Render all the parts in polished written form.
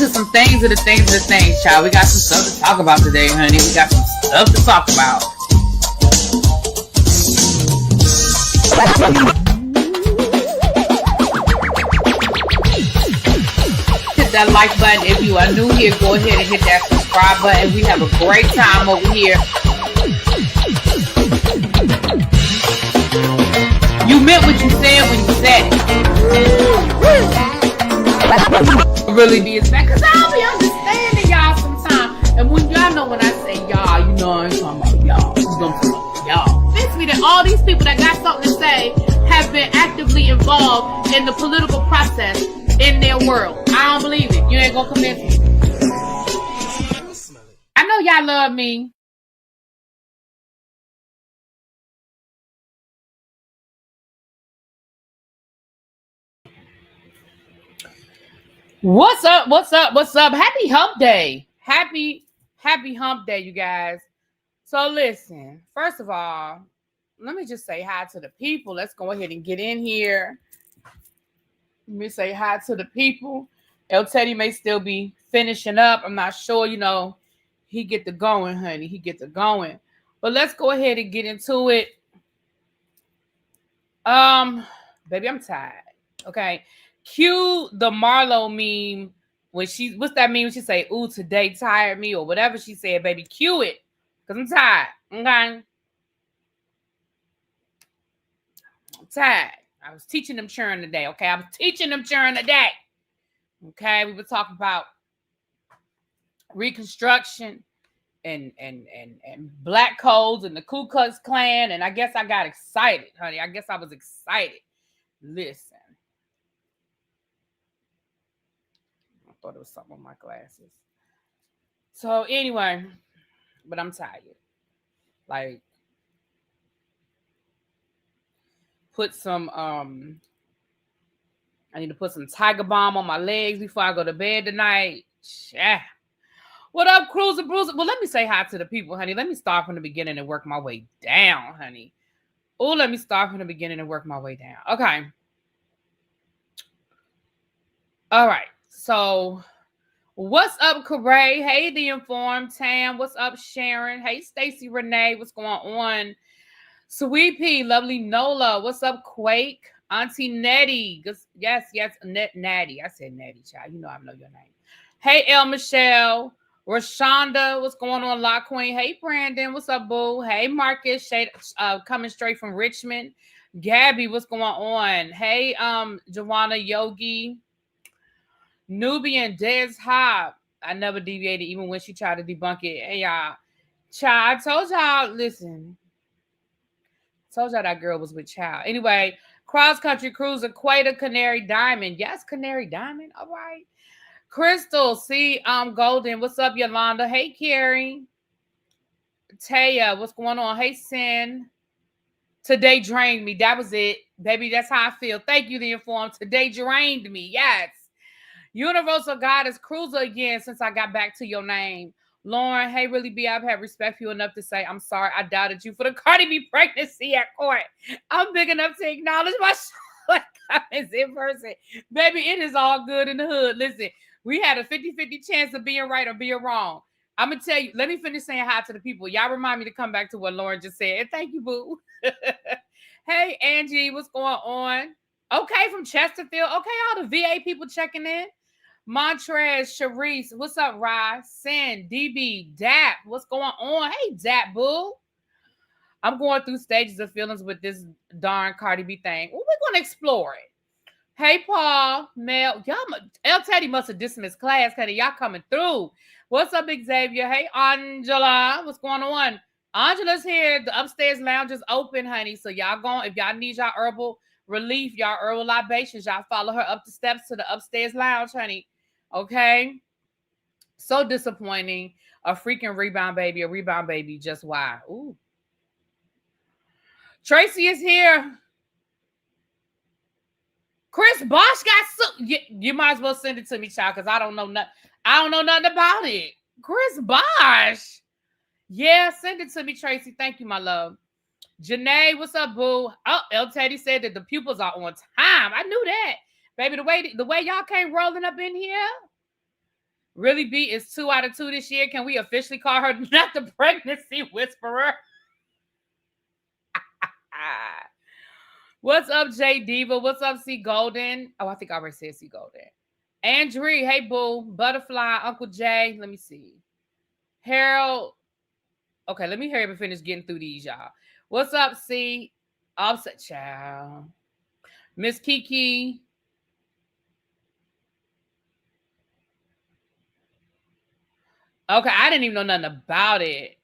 into some things of the things, child. We got some stuff to talk about today, honey. We got some stuff to talk about. Hit that like button if you are new here. Go ahead and hit that subscribe button. We have a great time over here. You meant what you said when you said it. Really be back, because I'll be understanding y'all sometimes. And when y'all know when I say y'all, you know I ain't talking about y'all. You know I'm talking about y'all. It means that all these people that got something to say have been actively involved in the political process in their world. I don't believe it. You ain't gonna convince me. I know y'all love me. What's up? What's up? What's up? Happy hump day. Happy hump day, you guys. So listen, first of all, let me just say hi to the people. Let's go ahead and get in here. Let me say hi to the people. El Teddy may still be finishing up. I'm not sure, you know, he get the going, honey. He get the going. But let's go ahead and get into it. Baby, I'm tired. Okay. Cue the Marlo meme when what's that meme when she say, ooh, today tired me, or whatever she said, baby. Cue it. Because I'm tired. Okay. I'm tired. I was teaching them churn today. Okay. I was teaching them churn today. Okay. We were talking about Reconstruction and black codes and the Ku Klux Klan. And I guess I got excited, honey. I guess I was excited. Listen. I thought it was something on my glasses. So anyway, but I'm tired. Like, put some, I need to put some Tiger Balm on my legs before I go to bed tonight. Yeah. What up, Cruiser Bruiser? Well, let me say hi to the people, honey. Let me start from the beginning and work my way down, honey. Oh, let me start from the beginning and work my way down. Okay. All right. So, what's up, Caray? Hey, The Informed Tam. What's up, Sharon? Hey, Stacy Renee. What's going on? Sweet Pea, lovely Nola. What's up, Quake? Auntie Nettie. Yes, Natty. I said Nettie, child. You know I know your name. Hey, El Michelle. Rashonda. What's going on, La Queen? Hey, Brandon. What's up, boo? Hey, Marcus. Shade, coming straight from Richmond. Gabby. What's going on? Hey, Joanna Yogi. Nubian Des Hobb. I never deviated even when she tried to debunk it. Hey, y'all. Child, I told y'all, listen. Told y'all that girl was with child. Anyway, Cross Country Cruiser, Quater, Canary Diamond. Yes, Canary Diamond. All right. Crystal, see, Golden. What's up, Yolanda? Hey, Carrie. Taya, what's going on? Hey, Sin. Today drained me. That was it. Baby, that's how I feel. Thank you, The Informed. Today drained me. Yes. Universal Goddess Cruiser again since I got back to your name. Lauren, hey, Really B, I've had respect for you enough to say I'm sorry I doubted you for the Cardi B pregnancy at court. I'm big enough to acknowledge my comments in person. Baby, it is all good in the hood. Listen, we had a 50-50 chance of being right or being wrong. I'm going to tell you, let me finish saying hi to the people. Y'all remind me to come back to what Lauren just said. And thank you, boo. Hey, Angie, what's going on? Okay, from Chesterfield. Okay, all the VA people checking in. Montrez, Sharice, what's up, Rye? Sin, DB, Dap, what's going on? Hey, Dap, boo. I'm going through stages of feelings with this darn Cardi B thing. Well, we're going to explore it. Hey, Paul, Mel, y'all, El Teddy must have dismissed class, honey. Y'all coming through. What's up, Xavier? Hey, Angela, what's going on? Angela's here. The upstairs lounge is open, honey. So y'all going, if y'all need y'all herbal relief, y'all herbal libations, y'all follow her up the steps to the upstairs lounge, honey. Okay. So disappointing. A freaking rebound baby. Just why? Ooh. Tracy is here. Chris Bosch got you might as well send it to me, child, because I don't know nothing about it. Chris Bosch. Yeah, send it to me, Tracy. Thank you, my love. Janae, what's up, boo? Oh, El Teddy said that the pupils are on time. I knew that. Baby, the way y'all came rolling up in here. Really B is 2 out of 2 this year. Can we officially call her not the pregnancy whisperer? What's up, J Diva? What's up, C Golden? Oh, I think I already said C Golden. Andrew, hey boo. Butterfly, Uncle J. Let me see. Harold. Okay, let me hurry up and finish getting through these, y'all. What's up, C? Offset child. Miss Kiki. Okay, I didn't even know nothing about it.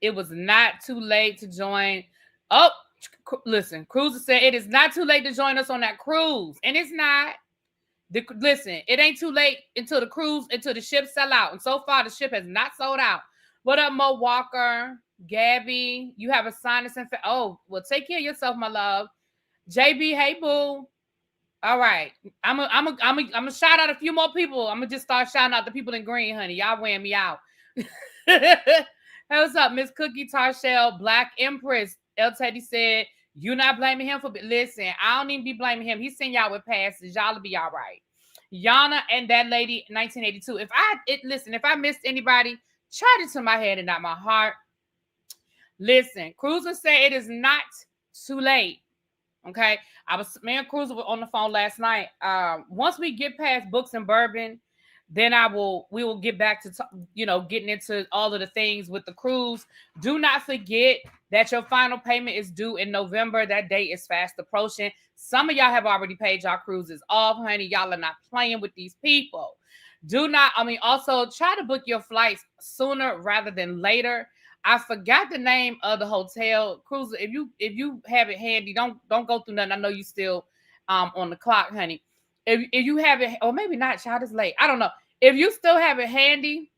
It was not too late to join. Oh, listen, Cruiser said it is not too late to join us on that cruise. And it's not. Listen, it ain't too late until the ship sell out. And so far, the ship has not sold out. What up, Mo Walker? Gabby, you have a sinus infection. Oh, well, take care of yourself, my love. JB, hey, boo. All right. I'm gonna shout out a few more people. I'm gonna just start shouting out the people in green, honey. Y'all wearing me out. Hey, what's up, Miss Cookie Tarshell, Black Empress? El Teddy said, you not blaming him for... Listen, I don't even be blaming him. He sent y'all with passes. Y'all will be all right. Yana and that lady, 1982. If I missed anybody, charge it to my head and not my heart. Listen, Cruiser said it is not too late. Okay, me and Cruiser were on the phone last night. Once we get past books and bourbon, then we will get back to getting into all of the things with the cruise. Do not forget that your final payment is due in November. That date is fast approaching. Some of y'all have already paid y'all cruises off, honey. Y'all are not playing with these people. Also try to book your flights sooner rather than later. I forgot the name of the hotel. Cruiser, if you have it handy, don't go through nothing. I know you still on the clock, honey. If you have it, or maybe not, child, is late. I don't know. If you still have it handy,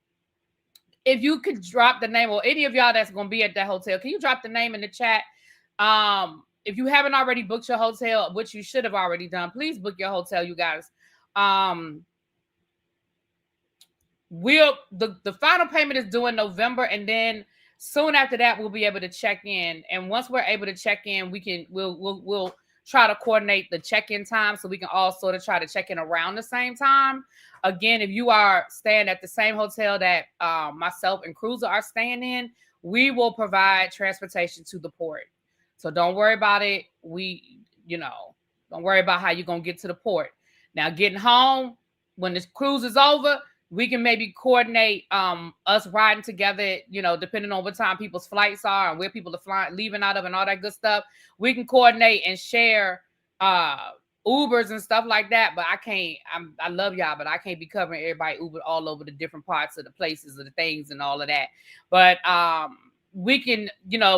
if you could drop the name, or any of y'all that's gonna be at that hotel, can you drop the name in the chat? If you haven't already booked your hotel, which you should have already done, please book your hotel, you guys. The final payment is due in November, and then soon after that, we'll be able to check in. And once we're able to check in, we'll try to coordinate the check-in time so we can all sort of try to check in around the same time. Again, if you are staying at the same hotel that myself and Cruiser are staying in, we will provide transportation to the port. So don't worry about it. Don't worry about how you're going to get to the port. Now, getting home, when this cruise is over, we can maybe coordinate us riding together, depending on what time people's flights are and where people are leaving out of and all that good stuff. We can coordinate and share Ubers and stuff like that. But I love y'all, but I can't be covering everybody Uber all over the different parts of the places of the things and all of that. But we can,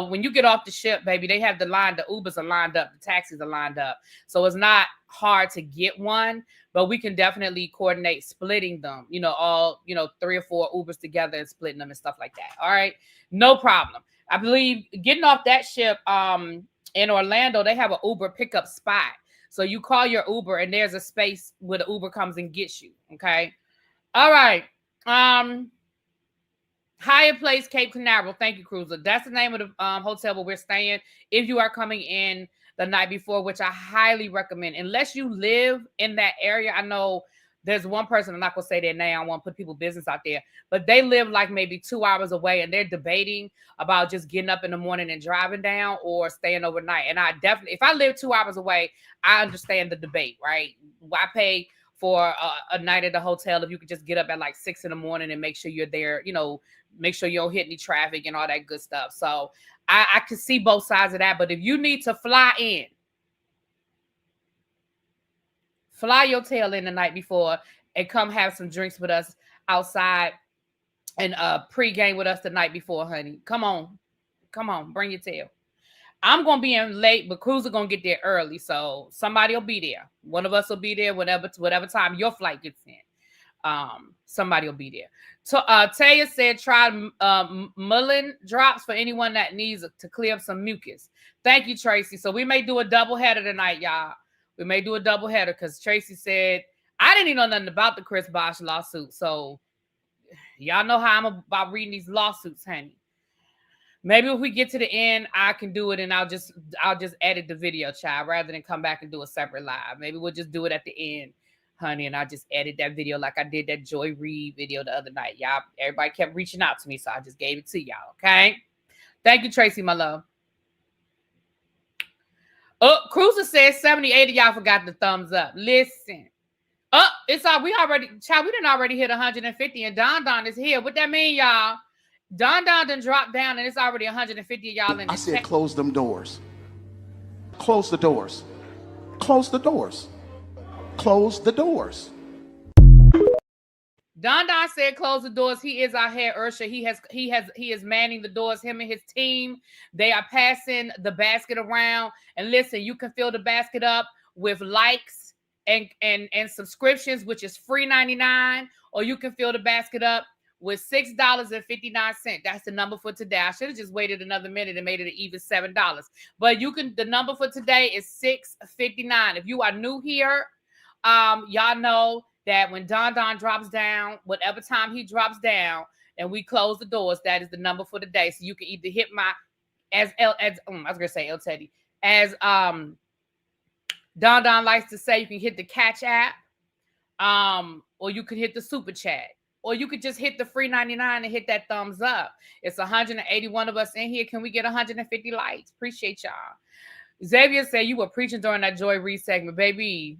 when you get off the ship, baby, they have the Ubers are lined up, the taxis are lined up. So it's not hard to get one, but we can definitely coordinate splitting them, all, 3 or 4 Ubers together and splitting them and stuff like that. All right. No problem. I believe getting off that ship in Orlando, they have an Uber pickup spot. So you call your Uber and there's a space where the Uber comes and gets you. Okay. All right. Hyatt Place, Cape Canaveral. Thank you, Cruiser. That's the name of the hotel where we're staying. If you are coming in the night before, which I highly recommend, unless you live in that area. I know there's one person, I'm not going to say their name. I don't want to put people's business out there, but they live like maybe 2 hours away and they're debating about just getting up in the morning and driving down or staying overnight. And I definitely, if I live 2 hours away, I understand the debate, right? Why pay for a night at the hotel if you could just get up at like 6 in the morning and make sure you're there, make sure you don't hit any traffic and all that good stuff. So I can see both sides of that. But if you need to fly your tail in the night before and come have some drinks with us outside and pregame with us the night before, honey. Come on, bring your tail. I'm going to be in late, but Cruiser going to get there early. So somebody will be there. One of us will be there whatever time your flight gets in. Somebody will be there. So Taya said try mullein drops for anyone that needs to clear up some mucus. Thank you, Tracy. So we may do a double header tonight, y'all. We may do a double header because Tracy said, I didn't even know nothing about the Chris Bosch lawsuit. So y'all know how I'm about reading these lawsuits, honey. Maybe if we get to the end, I can do it and I'll just edit the video, child, rather than come back and do a separate live. Maybe we'll just do it at the end. honey. And I just edited that video like I did that Joy Reid video the other night. Y'all, everybody kept reaching out to me, so I just gave it to y'all, okay? Thank you, Tracy, my love. Oh, Cruiser says 78 of y'all forgot the thumbs up. Listen. Oh, it's all we didn't already hit 150 and Don Don is here. What that mean, y'all? Don Don done dropped down and it's already 150 of y'all in the I said close them doors. Close the doors. Close the doors. Close the doors. Don Don said close the doors. He is our head usher. He is manning the doors. Him and his team. They are passing the basket around. And listen, you can fill the basket up with likes and subscriptions, which is free $99, or you can fill the basket up with $6.59. That's the number for today. I should have just waited another minute and made it an even $7. But the number for today is $6.59. If you are new here, y'all know that when Don Don drops down, whatever time he drops down, and we close the doors, that is the number for the day. So you can either hit my I was gonna say El Teddy, as Don Don likes to say, you can hit the Catch app, or you could hit the Super Chat, or you could just hit the free 99 and hit that thumbs up. It's 181 of us in here. Can we get 150 likes? Appreciate y'all. Xavier said you were preaching during that Joy Reid segment, baby.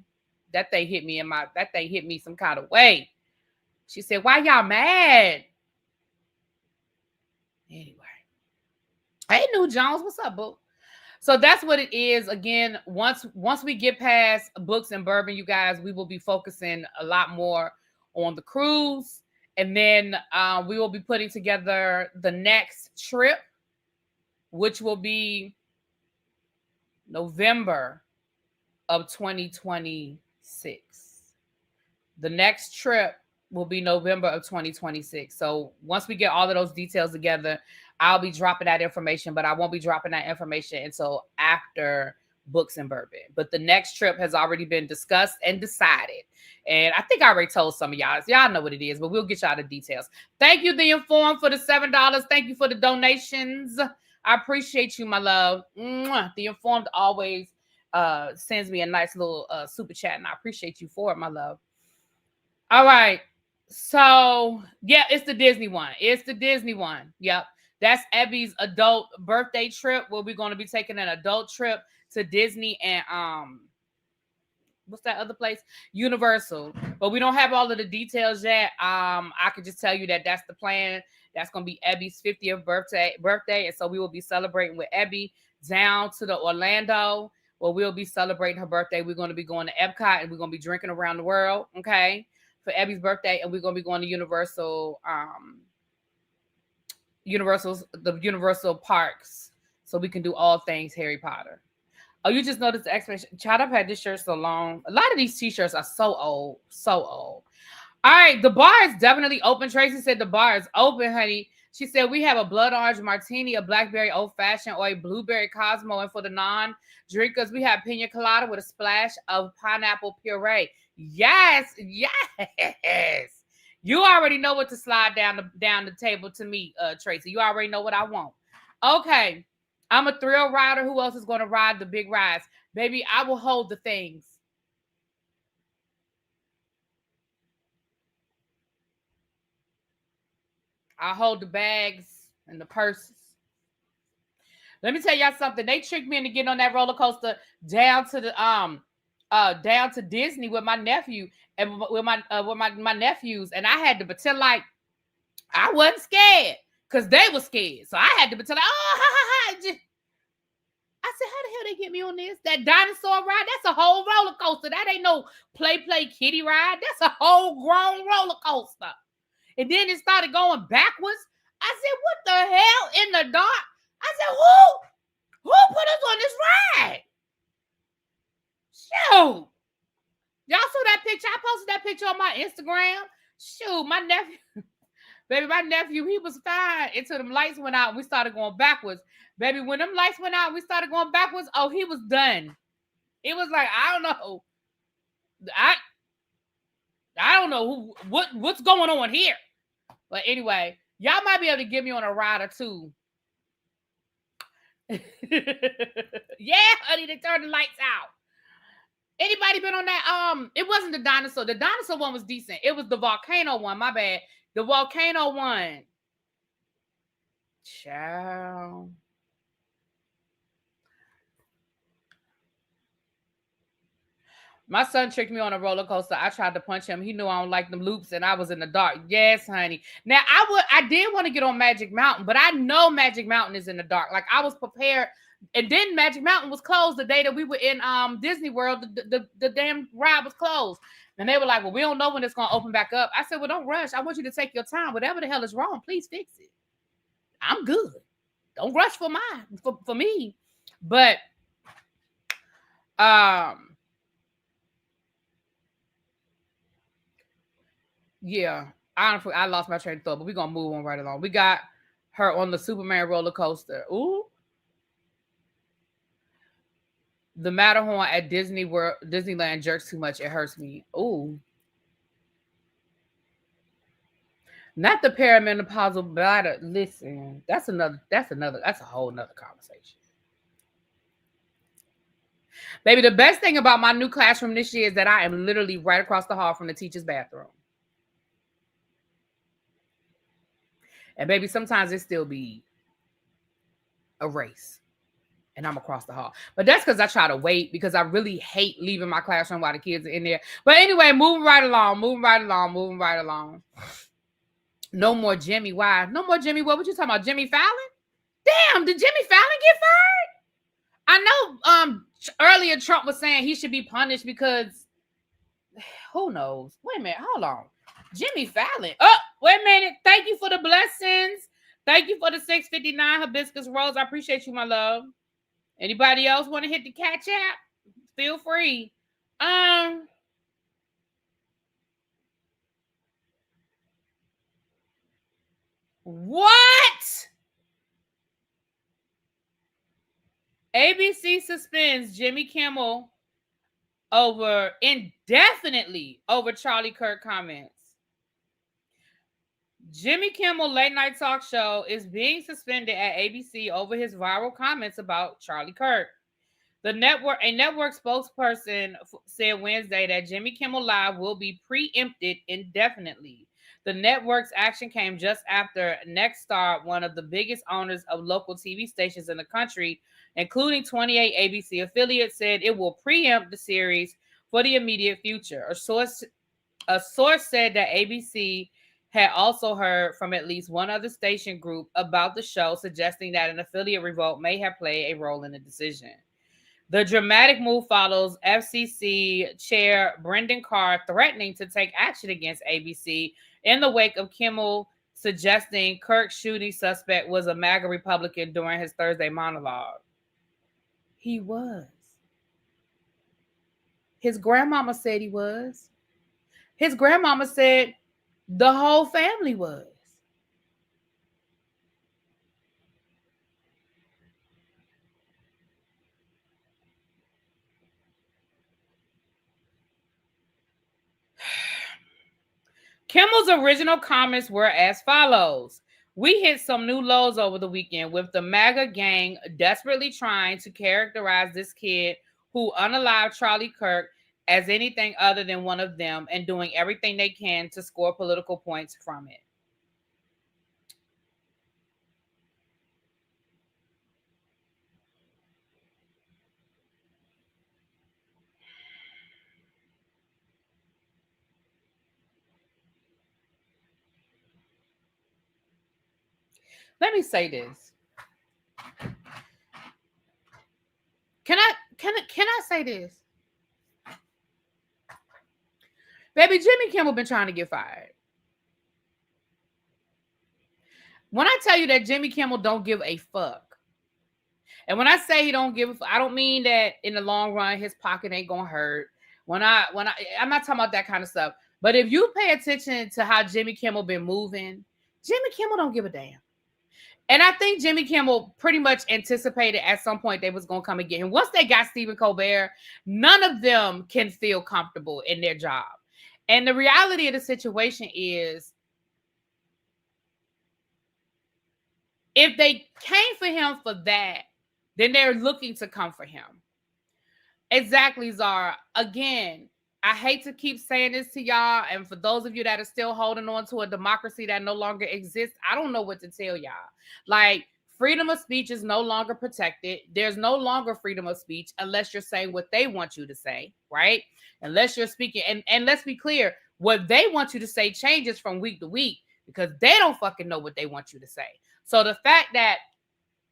That thing hit me some kind of way. She said, why y'all mad? Anyway. Hey, New Jones, what's up, boo? So that's what it is. Again, once we get past books and bourbon, you guys, we will be focusing a lot more on the cruise. And then we will be putting together the next trip, which will be November of 2026. The next trip will be November of 2026. So once we get all of those details together, I'll be dropping that information, but I won't be dropping that information until after books and bourbon. But the next trip has already been discussed and decided. And I think I already told some of y'all. So y'all know what it is, but we'll get y'all the details. Thank you, The Informed, for the $7. Thank you for the donations. I appreciate you, my love. Mwah. The Informed always sends me a nice little super chat, and I appreciate you for it, my love. All right. So, yeah, it's the Disney one. Yep. That's Ebby's adult birthday trip where we're going to be taking an adult trip to Disney and what's that other place? Universal. But we don't have all of the details yet. I could just tell you that that's the plan. That's going to be Ebby's 50th birthday. And so we will be celebrating with Ebby down to the Orlando, where we'll be celebrating her birthday. We're going to be going to Epcot and we're going to be drinking around the world, okay, for Ebby's birthday. And we're going to be going to Universal parks, so we can do all things Harry Potter. Oh, you just noticed the explanation. Child, I've had this shirt so long. A lot of these t-shirts are so old. All right, the bar is definitely open. Tracy said the bar is open, honey. She said we have a blood orange martini, a blackberry old fashioned, or a blueberry Cosmo. And for the non-drinkers, we have pina colada with a splash of pineapple puree. Yes. You already know what to slide down the table to me, Tracy. You already know what I want. Okay. I'm a thrill rider. Who else is going to ride the big rides? Baby, I will hold the things. I'll hold the bags and the purses. Let me tell y'all something. They tricked me into getting on that roller coaster down to Disney with my nephew and with my nephews, and I had to pretend like I wasn't scared because they were scared. So I had to pretend like, oh, ha, ha, ha. I said, how the hell they get me on this? That dinosaur ride? That's a whole roller coaster. That ain't no play kiddie ride. That's a whole grown roller coaster. And then it started going backwards. I said, what the hell in the dark? I said, who put us on this ride? Shoot. Y'all saw that picture? I posted that picture on my Instagram. Shoot, my nephew, he was fine until them lights went out and we started going backwards. Baby, when them lights went out and we started going backwards, oh, he was done. It was like, I don't know. I don't know what's going on here. But anyway, y'all might be able to get me on a ride or two. Yeah, honey, they turned the lights out. Anybody been on that? It wasn't the dinosaur. The dinosaur one was decent. It was the volcano one. My bad. The volcano one. Ciao. My son tricked me on a roller coaster. I tried to punch him. He knew I don't like them loops, and I was in the dark. Yes, honey. Now I did want to get on Magic Mountain, but I know Magic Mountain is in the dark. Like I was prepared, and then Magic Mountain was closed the day that we were in Disney World. The damn ride was closed, and they were like, "Well, we don't know when it's gonna open back up." I said, "Well, don't rush. I want you to take your time. Whatever the hell is wrong, please fix it. I'm good. Don't rush for me." But yeah, I lost my train of thought, but we're gonna move on right along. We got her on the Superman roller coaster. Ooh. The Matterhorn at Disneyland jerks too much. It hurts me. Ooh. Not the perimenopausal bladder. Listen, that's a whole nother conversation. Baby, the best thing about my new classroom this year is that I am literally right across the hall from the teacher's bathroom. And baby, sometimes it still be a race. And I'm across the hall. But that's because I try to wait because I really hate leaving my classroom while the kids are in there. But anyway, moving right along. No more Jimmy. Why? No more Jimmy. What you talking about? Jimmy Fallon? Damn, did Jimmy Fallon get fired? I know earlier Trump was saying he should be punished because who knows? Wait a minute, hold on. Jimmy Fallon. Oh, wait a minute. Thank you for the blessings. Thank you for the 659 hibiscus rose. I appreciate you, my love. Anybody else want to hit the catch app? Feel free. What? ABC suspends Jimmy Kimmel indefinitely over Charlie Kirk comments. Jimmy Kimmel late night talk show is being suspended at ABC over his viral comments about Charlie Kirk. A network spokesperson said Wednesday that Jimmy Kimmel Live will be preempted indefinitely. The network's action came just after Nexstar, one of the biggest owners of local TV stations in the country, including 28 ABC affiliates, said it will preempt the series for the immediate future. A source said that ABC had also heard from at least one other station group about the show, suggesting that an affiliate revolt may have played a role in the decision. The dramatic move follows FCC Chair Brendan Carr threatening to take action against ABC in the wake of Kimmel suggesting Kirk's shooting suspect was a MAGA Republican during his Thursday monologue. He was. His grandmama said he was. His grandmama said the whole family was. Kimmel's original comments were as follows. We hit some new lows over the weekend with the MAGA gang desperately trying to characterize this kid who unalived Charlie Kirk as anything other than one of them and doing everything they can to score political points from it. Let me say this. Can I say this? Baby, Jimmy Kimmel been trying to get fired. When I tell you that Jimmy Kimmel don't give a fuck, and when I say he don't give a fuck, I don't mean that in the long run his pocket ain't gonna hurt. I'm not talking about that kind of stuff. But if you pay attention to how Jimmy Kimmel been moving, Jimmy Kimmel don't give a damn. And I think Jimmy Kimmel pretty much anticipated at some point they was going to come and get him. Once they got Stephen Colbert, none of them can feel comfortable in their job. And the reality of the situation is, if they came for him for that, then they're looking to come for him. Exactly, Zara. Again, I hate to keep saying this to y'all, and for those of you that are still holding on to a democracy that no longer exists, I don't know what to tell y'all. Like, freedom of speech is no longer protected. There's no longer freedom of speech unless you're saying what they want you to say, right? Unless you're speaking, and let's be clear, what they want you to say changes from week to week because they don't fucking know what they want you to say. So the fact that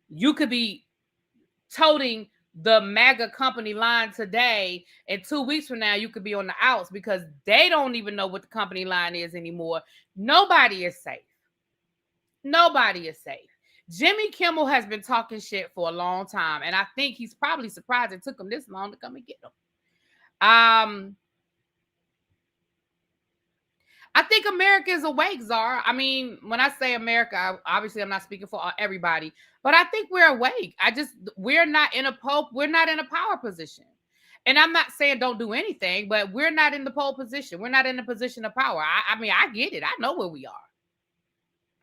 you could be toting the MAGA company line today, and 2 weeks from now you could be on the outs because they don't even know what the company line is anymore. Nobody is safe. Nobody is safe. Jimmy Kimmel has been talking shit for a long time, and I think he's probably surprised it took him this long to come and get him. I think America is awake, Zara. I mean, when I say America, obviously I'm not speaking for everybody, but I think we're awake. We're not in a power position. And I'm not saying don't do anything, but we're not in the pole position. We're not in a position of power. I mean, I get it. I know where we are.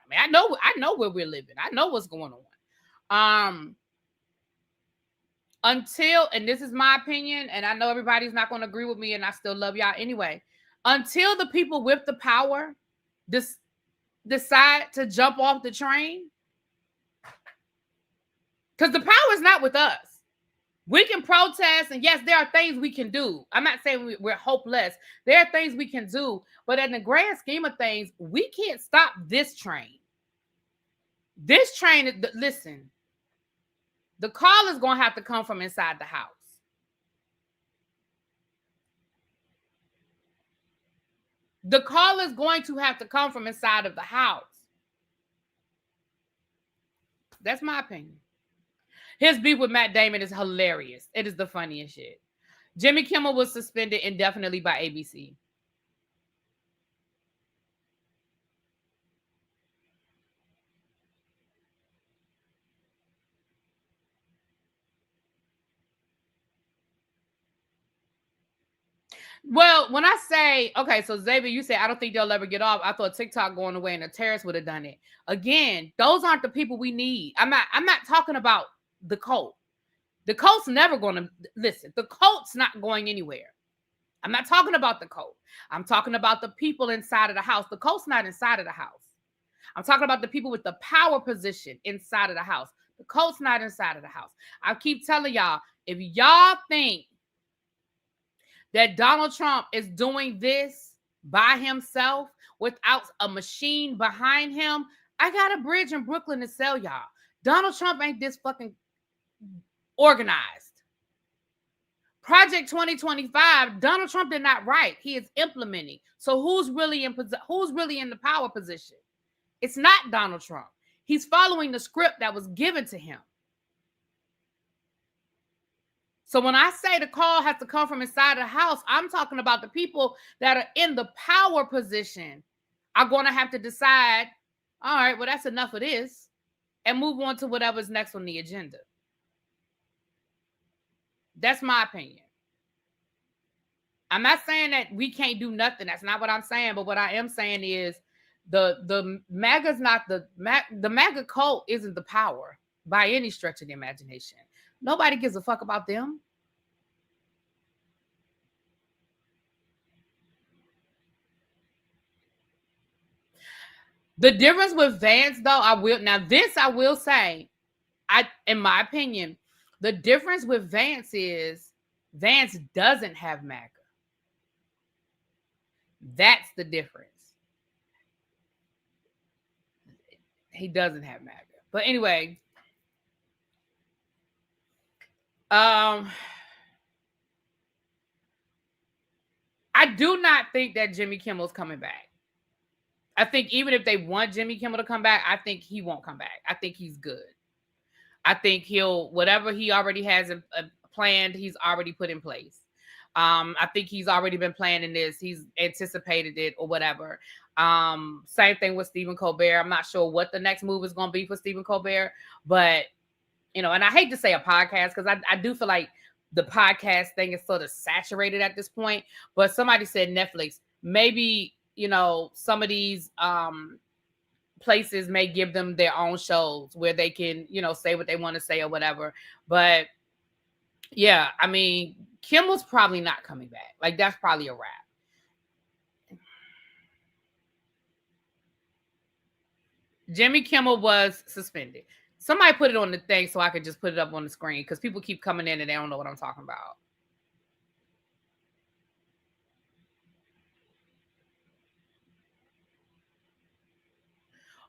I mean, I know where we're living. I know what's going on. Until, and this is my opinion, and I know everybody's not going to agree with me, and I still love y'all anyway. Until the people with the power decide to jump off the train, because the power is not with us. We can protest, and yes, there are things we can do. I'm not saying we're hopeless. There are things we can do, but in the grand scheme of things, we can't stop this train. This train, listen, the call is going to have to come from inside the house. The call is going to have to come from inside of the house. That's my opinion. His beef with Matt Damon is hilarious. It is the funniest shit. Jimmy Kimmel was suspended indefinitely by ABC. Well, when I say, okay, so Xavier, you said, I don't think they'll ever get off. I thought TikTok going away and the terrorists would have done it. Again, those aren't the people we need. I'm not talking about the cult. The cult's never going to, listen, the cult's not going anywhere. I'm not talking about the cult. I'm talking about the people inside of the house. The cult's not inside of the house. I'm talking about the people with the power position inside of the house. The cult's not inside of the house. I keep telling y'all, if y'all think that Donald Trump is doing this by himself without a machine behind him, I got a bridge in Brooklyn to sell y'all. Donald Trump ain't this fucking organized. Project 2025, Donald Trump did not write. He is implementing. So who's really in the power position? It's not Donald Trump. He's following the script that was given to him. So when I say the call has to come from inside the house, I'm talking about the people that are in the power position are going to have to decide, all right, well, that's enough of this, and move on to whatever's next on the agenda. That's my opinion. I'm not saying that we can't do nothing. That's not what I'm saying. But what I am saying is the MAGA's not the MAGA cult isn't the power by any stretch of the imagination. Nobody gives a fuck about them. The difference with Vance, though, I will say, in my opinion, the difference with Vance is Vance doesn't have MAGA. That's the difference. He doesn't have MAGA. But anyway, I do not think that Jimmy Kimmel's coming back. I think even if they want Jimmy Kimmel to come back, I think he won't come back. I think he's good. I think whatever he already has planned, he's already put in place. I think he's already been planning this. He's anticipated it or whatever. Same thing with Stephen Colbert. I'm not sure what the next move is going to be for Stephen Colbert, but and I hate to say a podcast because I do feel like the podcast thing is sort of saturated at this point. But somebody said Netflix. Maybe, some of these places may give them their own shows where they can, say what they want to say or whatever. But Yeah, I mean, Kimmel's probably not coming back. Like, that's probably a wrap. Jimmy Kimmel was suspended. Somebody put it on the thing so I could just put it up on the screen because people keep coming in and they don't know what I'm talking about.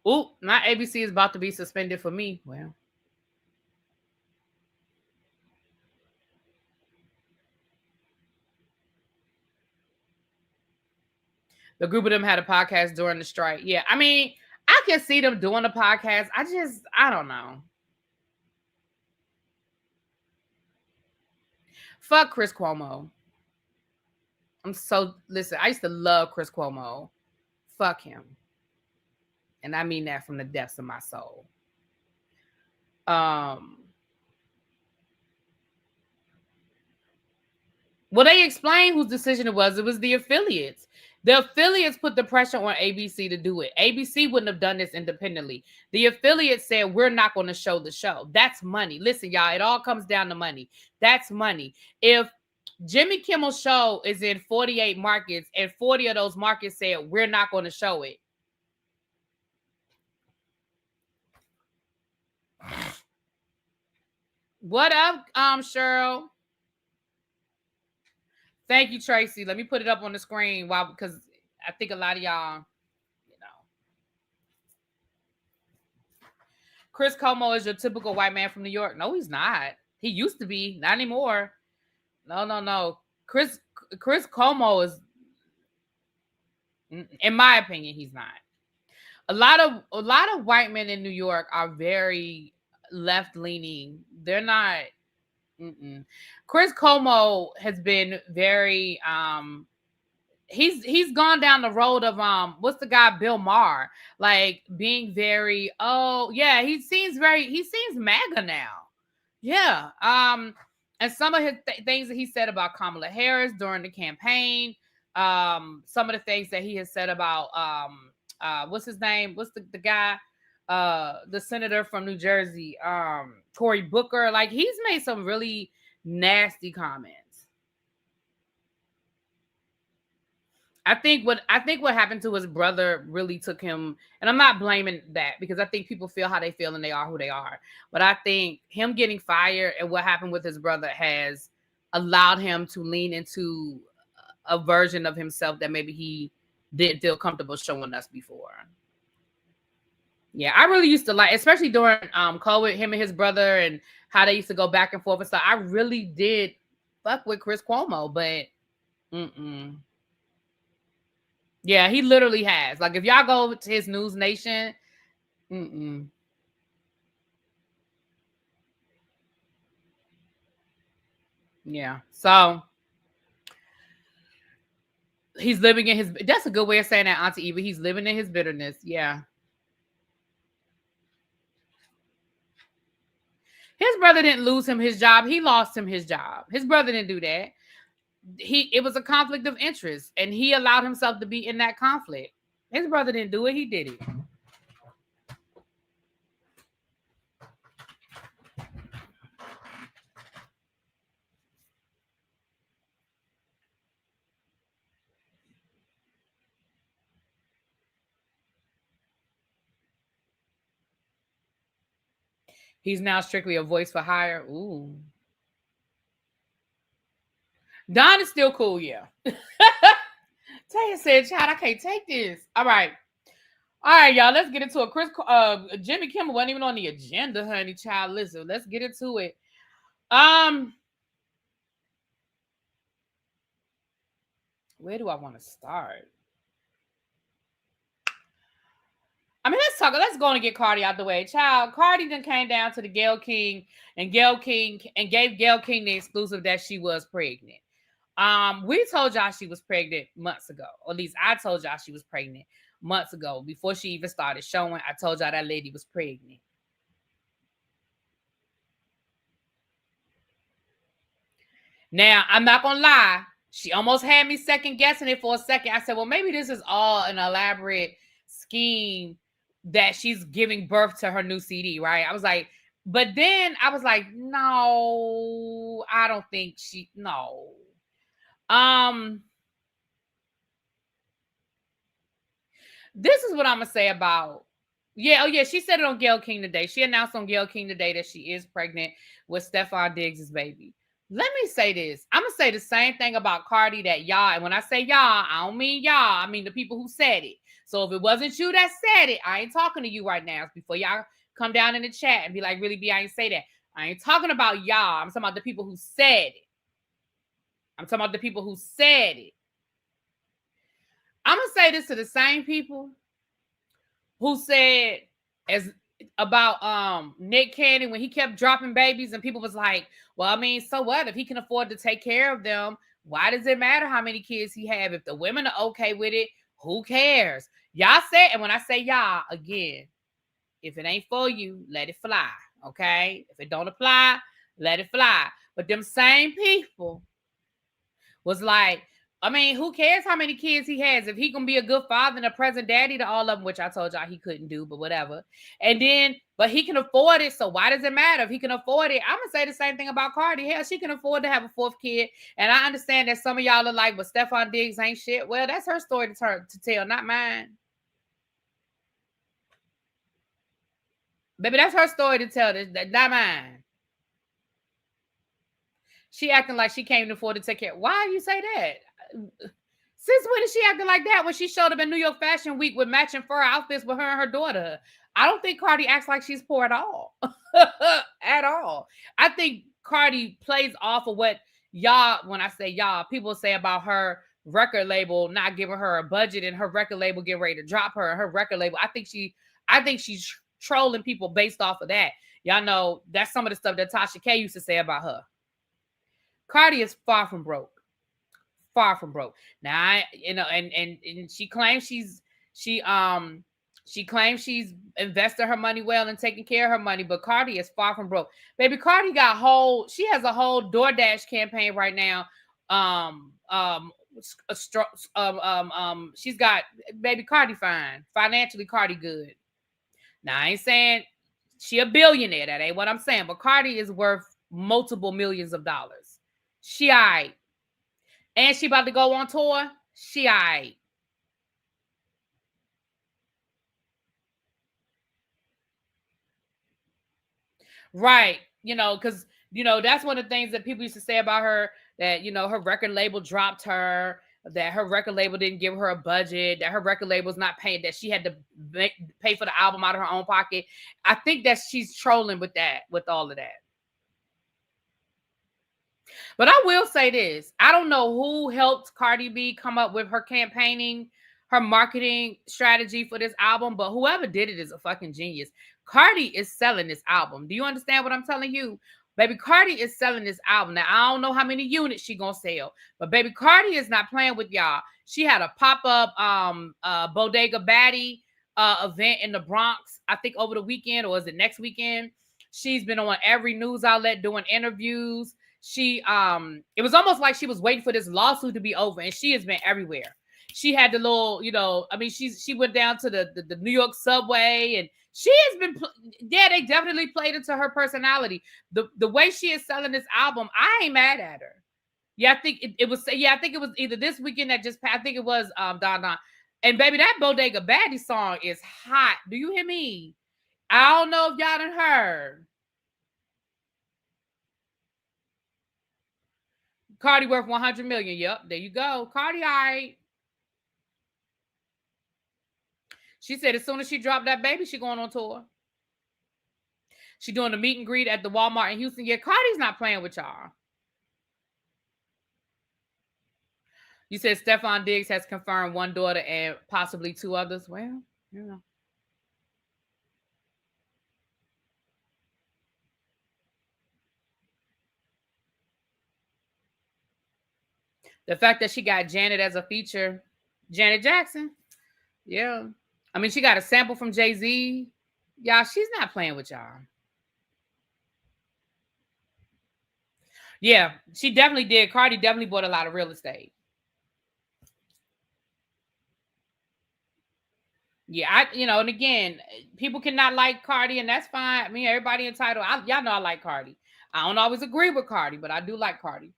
Oh, not ABC is about to be suspended for me. Well, the group of them had a podcast during the strike. Yeah, I mean, I can see them doing a podcast. I don't know. Fuck Chris Cuomo. Listen, I used to love Chris Cuomo. Fuck him. And I mean that from the depths of my soul. Well, they explained whose decision it was. It was the affiliates. The affiliates put the pressure on ABC to do it. ABC wouldn't have done this independently. The affiliates said, we're not going to show the show. That's money. Listen, y'all, it all comes down to money. That's money. If Jimmy Kimmel's show is in 48 markets and 40 of those markets said, we're not going to show it. What up, Cheryl? Thank you, Tracy. Let me put it up on the screen because I think a lot of y'all, Chris Cuomo is your typical white man from New York. No, he's not. He used to be, not anymore. No. Chris Cuomo is, in my opinion, he's not. A lot of white men in New York are very left leaning. They're not. Chris Cuomo has been very he's gone down the road of what's the guy Bill Maher, like being very he seems MAGA now. Yeah. And some of his things that he said about Kamala Harris during the campaign, some of the things that he has said about what's his name? What's the guy? The senator from New Jersey, Cory Booker. Like, he's made some really nasty comments. I think what happened to his brother really took him, and I'm not blaming that because I think people feel how they feel and they are who they are. But I think him getting fired and what happened with his brother has allowed him to lean into a version of himself that maybe he didn't feel comfortable showing us before. Yeah, I really used to like, especially during COVID, him and his brother and how they used to go back and forth and stuff. I really did fuck with Chris Cuomo, but yeah, he literally has. Like, if y'all go to his News Nation, yeah. So he's living in his. That's a good way of saying that, Auntie Eva. He's living in his bitterness. Yeah. His brother didn't lose him his job. He lost him his job. His brother didn't do that. It was a conflict of interest, and he allowed himself to be in that conflict. His brother didn't do it. He did it. He's now strictly a voice for hire. Ooh. Don is still cool, yeah. Taya said, child, I can't take this. All right, y'all. Let's get into it. Jimmy Kimmel wasn't even on the agenda, honey. Child, listen, let's get into it. Where do I want to start? I mean, let's go and get Cardi out the way. Child, Cardi then came down to the Gayle King and gave Gayle King the exclusive that she was pregnant. We told y'all she was pregnant months ago. Or at least I told y'all she was pregnant months ago. Before she even started showing, I told y'all that lady was pregnant. Now, I'm not gonna lie. She almost had me second guessing it for a second. I said, well, maybe this is all an elaborate scheme that she's giving birth to her new CD, right? I was like, But then I was like, no, I don't think no. This is what I'm gonna say about. Yeah, oh yeah, she said it on Gayle King today. She announced on Gayle King today that she is pregnant with Stephon Diggs' baby. Let me say this. I'm gonna say the same thing about Cardi that y'all, and when I say y'all, I don't mean y'all, I mean the people who said it. So if it wasn't you that said it, I ain't talking to you right now. Before y'all come down in the chat and be like, really, B, I ain't say that. I ain't talking about y'all. I'm talking about the people who said it. I'm talking about the people who said it. I'm gonna say this to the same people who said as about Nick Cannon when he kept dropping babies and people was like, well, I mean, so what? If he can afford to take care of them, why does it matter how many kids he have? If the women are okay with it, who cares? Y'all said, and when I say y'all, again, if it ain't for you, let it fly. Okay? If it don't apply, let it fly. But them same people was like, I mean, who cares how many kids he has? If he gonna be a good father and a present daddy to all of them, which I told y'all he couldn't do, but whatever. And then, but he can afford it, so why does it matter if he can afford it? I'm gonna say the same thing about Cardi. Hell, she can afford to have a fourth kid, and I understand that some of y'all are like, but Stephon Diggs ain't shit. Well, that's her story to tell, not mine. Baby, that's her story to tell. Not mine. She acting like she can't afford to take care. Why you say that? Since when is she acting like that? When she showed up in New York Fashion Week with matching fur outfits with her and her daughter. I don't think Cardi acts like she's poor at all. At all. I think Cardi plays off of what y'all, when I say y'all, people say about her record label not giving her a budget and her record label getting ready to drop her and her record label. I think she's trolling people based off of that. Y'all know that's some of the stuff that Tasha K used to say about her. Cardi is far from broke. Far from broke. Now, and she claims she claims she's invested her money well and taking care of her money, but Cardi is far from broke. Baby, Cardi she has a whole DoorDash campaign right now. She's got baby Cardi fine. Financially, Cardi good. Now, I ain't saying she a billionaire. That ain't what I'm saying. But Cardi is worth multiple millions of dollars. She all right. And she about to go on tour. She all right. Right. Because, that's one of the things that people used to say about her, that, her record label dropped her, that her record label didn't give her a budget, that her record label's not paying, that she had to pay for the album out of her own pocket. I think that she's trolling with all of that. But I will say this. I don't know who helped Cardi B come up with her campaigning, her marketing strategy for this album, but whoever did it is a fucking genius. Cardi is selling this album. Do you understand what I'm telling you? Baby, Cardi is selling this album. Now, I don't know how many units she gonna sell, but baby, Cardi is not playing with y'all. She had a pop-up Bodega Baddie event in the Bronx, I think over the weekend, or is it next weekend? She's been on every news outlet doing interviews. She it was almost like she was waiting for this lawsuit to be over, and she has been everywhere. She had the little, she went down to the New York subway, and she has been they definitely played into her personality. The way she is selling this album, I ain't mad at her. Yeah, I think it was either this weekend that just passed. I think it was Don. And baby, that Bodega Baddie song is hot. Do you hear me? I don't know if y'all done heard. Cardi worth 100 million. Yep, there you go. Cardi, all right. She said as soon as she dropped that baby, she going on tour. She doing the meet and greet at the Walmart in Houston. Yeah, Cardi's not playing with y'all. You said Stephon Diggs has confirmed one daughter and possibly two others. Well, the fact that she got Janet as a feature, Janet Jackson. Yeah. I mean, she got a sample from Jay-Z. Y'all, she's not playing with y'all. Yeah, she definitely did. Cardi definitely bought a lot of real estate. Yeah, and again, people cannot like Cardi, and that's fine. I mean, everybody entitled. Y'all know I like Cardi. I don't always agree with Cardi, but I do like Cardi.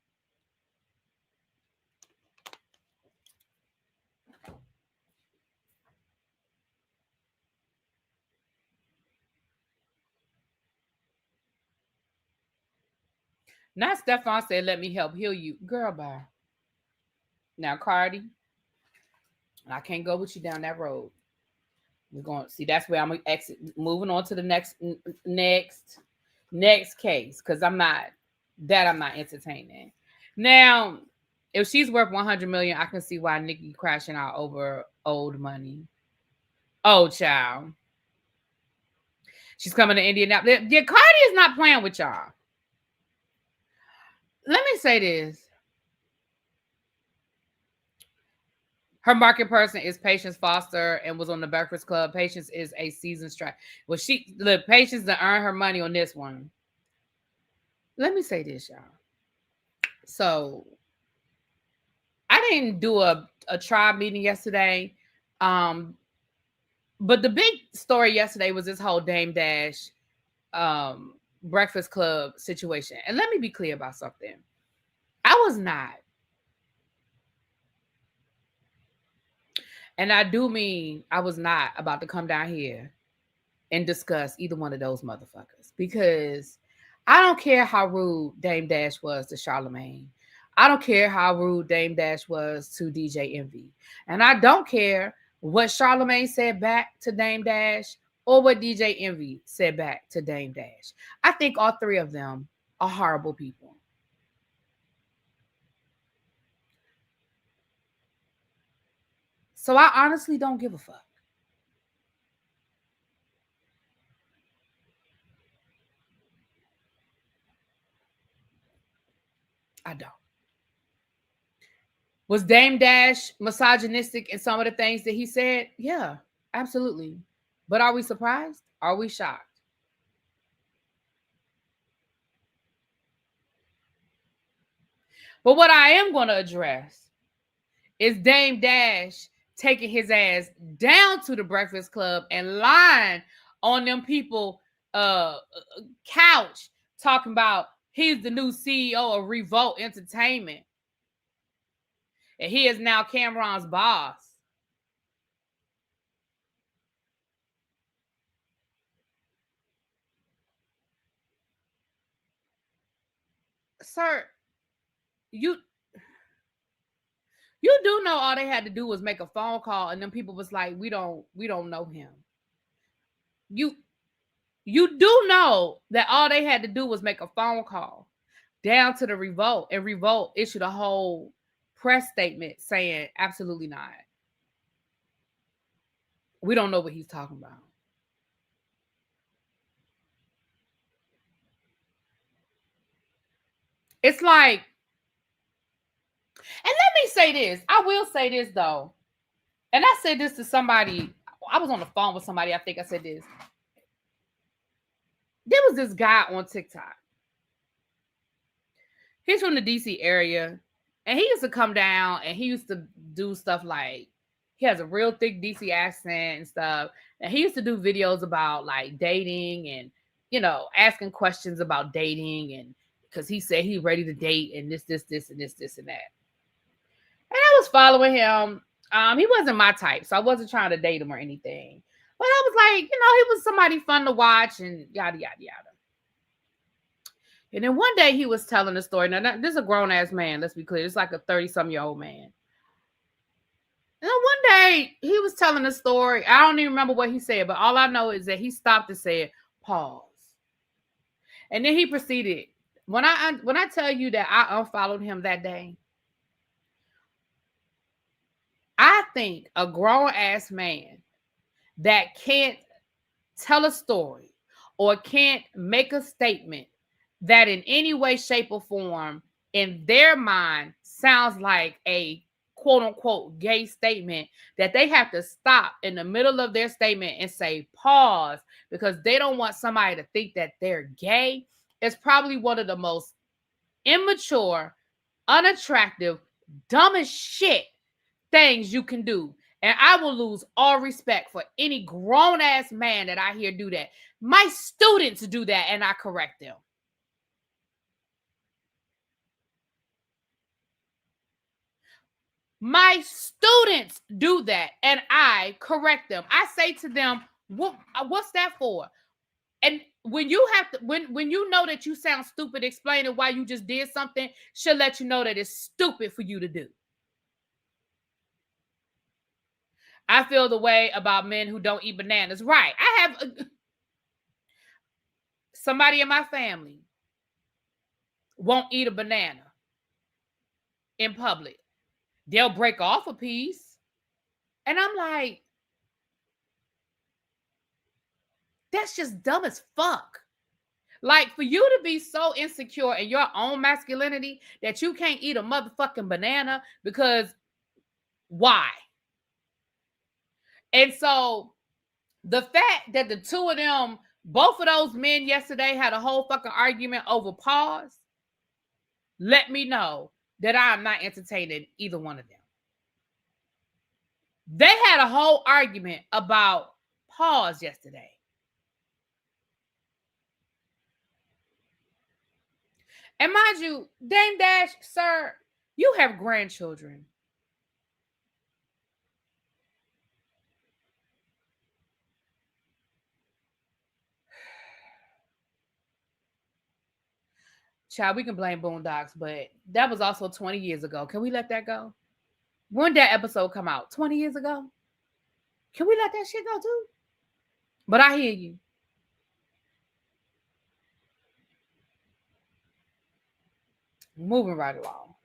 Now Stefan said, "Let me help heal you, girl." Bye. Now Cardi, I can't go with you down that road. We're going to see. That's where I'm gonna exit. Moving on to the next case, because I'm not entertaining. Now, if she's worth 100 million, I can see why Nicki crashing out over old money. Oh, child. She's coming to Indianapolis. Yeah, Cardi is not playing with y'all. Let me say this. Her market person is Patience Foster and was on the Breakfast Club. Patience is a seasoned strike. Well, Patience to earn her money on this one. Let me say this, y'all. So I didn't do a tribe meeting yesterday. But the big story yesterday was this whole Dame Dash Breakfast Club situation. And let me be clear about something. I was not. And I do mean I was not about to come down here and discuss either one of those motherfuckers. Because I don't care how rude Dame Dash was to Charlamagne. I don't care how rude Dame Dash was to DJ Envy. And I don't care what Charlamagne said back to Dame Dash or what DJ Envy said back to Dame Dash. I think all three of them are horrible people. So I honestly don't give a fuck. I don't. Was Dame Dash misogynistic in some of the things that he said? Yeah, absolutely. But are we surprised? Are we shocked? But what I am going to address is Dame Dash taking his ass down to the Breakfast Club and lying on them people couch talking about he's the new CEO of Revolt Entertainment. And he is now Cameron's boss. Sir, you do know all they had to do was make a phone call, and then people was like, we don't know him. You do know that all they had to do was make a phone call down to the Revolt, and Revolt issued a whole press statement saying absolutely not. We don't know what he's talking about. It's like, and let me say this. I will say this though. And I said this to somebody. I was on the phone with somebody. I think I said this. There was this guy on TikTok. He's from the DC area. And he used to come down and he used to do stuff like, he has a real thick DC accent and stuff. And he used to do videos about like dating and, asking questions about dating, and because he said he's ready to date and this, and this, and that. And I was following him. He wasn't my type, so I wasn't trying to date him or anything. But I was like, he was somebody fun to watch and yada, yada, yada. And then one day he was telling a story. Now, this is a grown-ass man, let's be clear. It's like a 30-some-year-old man. And one day he was telling a story. I don't even remember what he said, but all I know is that he stopped and said, pause. And then he proceeded. When I tell you that I unfollowed him that day, I think a grown-ass man that can't tell a story or can't make a statement that in any way, shape, or form in their mind sounds like a quote-unquote gay statement, that they have to stop in the middle of their statement and say pause because they don't want somebody to think that they're gay. It's probably one of the most immature, unattractive, dumb as shit things you can do. And I will lose all respect for any grown-ass man that I hear do that. My students do that, and I correct them. My students do that, and I correct them. I say to them, what's that for? And when you have to, when you know that you sound stupid explaining why you just did something, should let you know that it's stupid for you to do. I feel the way about men who don't eat bananas. Right. I have somebody in my family won't eat a banana in public. They'll break off a piece. And I'm like, that's just dumb as fuck. Like, for you to be so insecure in your own masculinity that you can't eat a motherfucking banana because why? And so the fact that the two of them, both of those men yesterday had a whole fucking argument over pause, let me know that I'm not entertaining either one of them. They had a whole argument about pause yesterday. And mind you, Dame Dash, sir, you have grandchildren. Child, we can blame Boondocks, but that was also 20 years ago. Can we let that go? When did that episode come out? 20 years ago? Can we let that shit go too? But I hear you. Moving right along.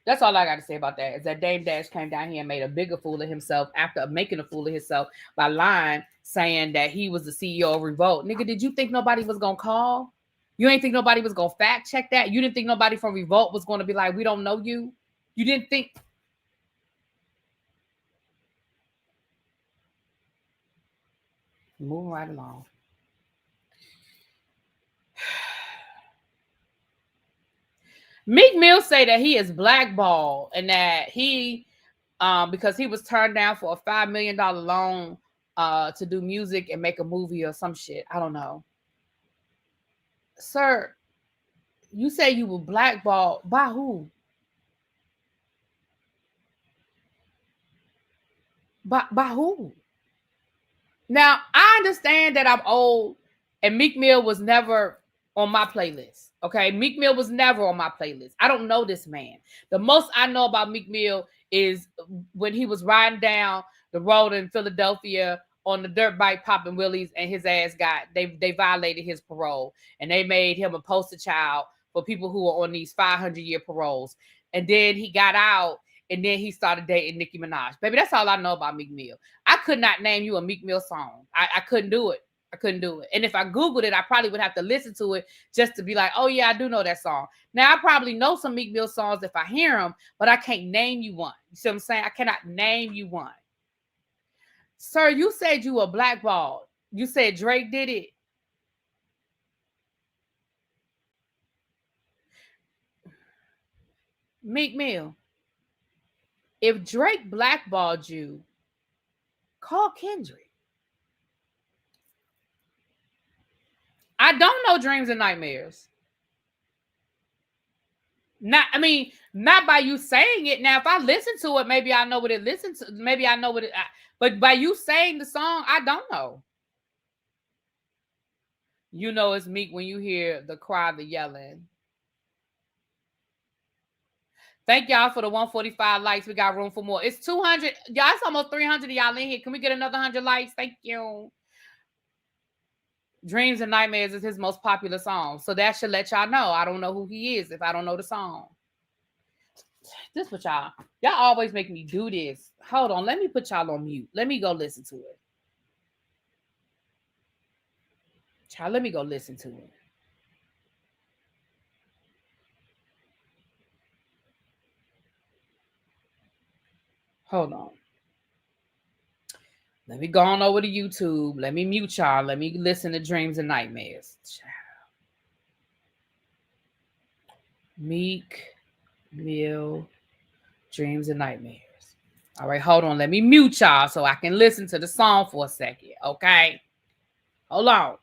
That's all I got to say about that, is that Dame Dash came down here and made a bigger fool of himself after making a fool of himself by lying, saying that he was the CEO of Revolt. Nigga, did you think nobody was going to call? You ain't think nobody was going to fact check that? You didn't think nobody from Revolt was going to be like, we don't know you? You didn't think... Moving right along. Meek Mill say that he is blackballed and that he, because he was turned down for a $5 million loan to do music and make a movie or some shit. I don't know. Sir, you say you were blackballed by who? By who? Now, I understand that I'm old and Meek Mill was never on my playlist. Okay, Meek Mill was never on my playlist. I don't know this man. The most I know about Meek Mill is when he was riding down the road in Philadelphia on the dirt bike popping wheelies, and his ass they violated his parole, and they made him a poster child for people who are on these 500-year paroles. And then he got out, and then he started dating Nicki Minaj. Baby, that's all I know about Meek Mill. I could not name you a Meek Mill song. I couldn't do it. I couldn't do it. And if I Googled it, I probably would have to listen to it just to be like, oh, yeah, I do know that song. Now, I probably know some Meek Mill songs if I hear them, but I can't name you one. You see what I'm saying? I cannot name you one. Sir, you said you were blackballed. You said Drake did it. Meek Mill, if Drake blackballed you, call Kendrick. I don't know Dreams and Nightmares. Not by you saying it. Now, if I listen to it, maybe I know what it listens to. Maybe I know what it. But by you saying the song, I don't know. You know it's Meek when you hear the cry, the yelling. Thank y'all for the 145 likes. We got room for more. It's 200. Y'all, it's almost 300 of y'all in here. Can we get another 100 likes? Thank you. Dreams and Nightmares is his most popular song. So that should let y'all know I don't know who he is if I don't know the song. This what y'all always make me do this. Hold on. Let me put y'all on mute. Let me go listen to it. Child, let me go listen to it. Hold on. Let me go on over to YouTube. Let me mute y'all. Let me listen to Dreams and Nightmares. Meek Mill, Dreams and Nightmares. All right, hold on. Let me mute y'all so I can listen to the song for a second. Okay. Hold on.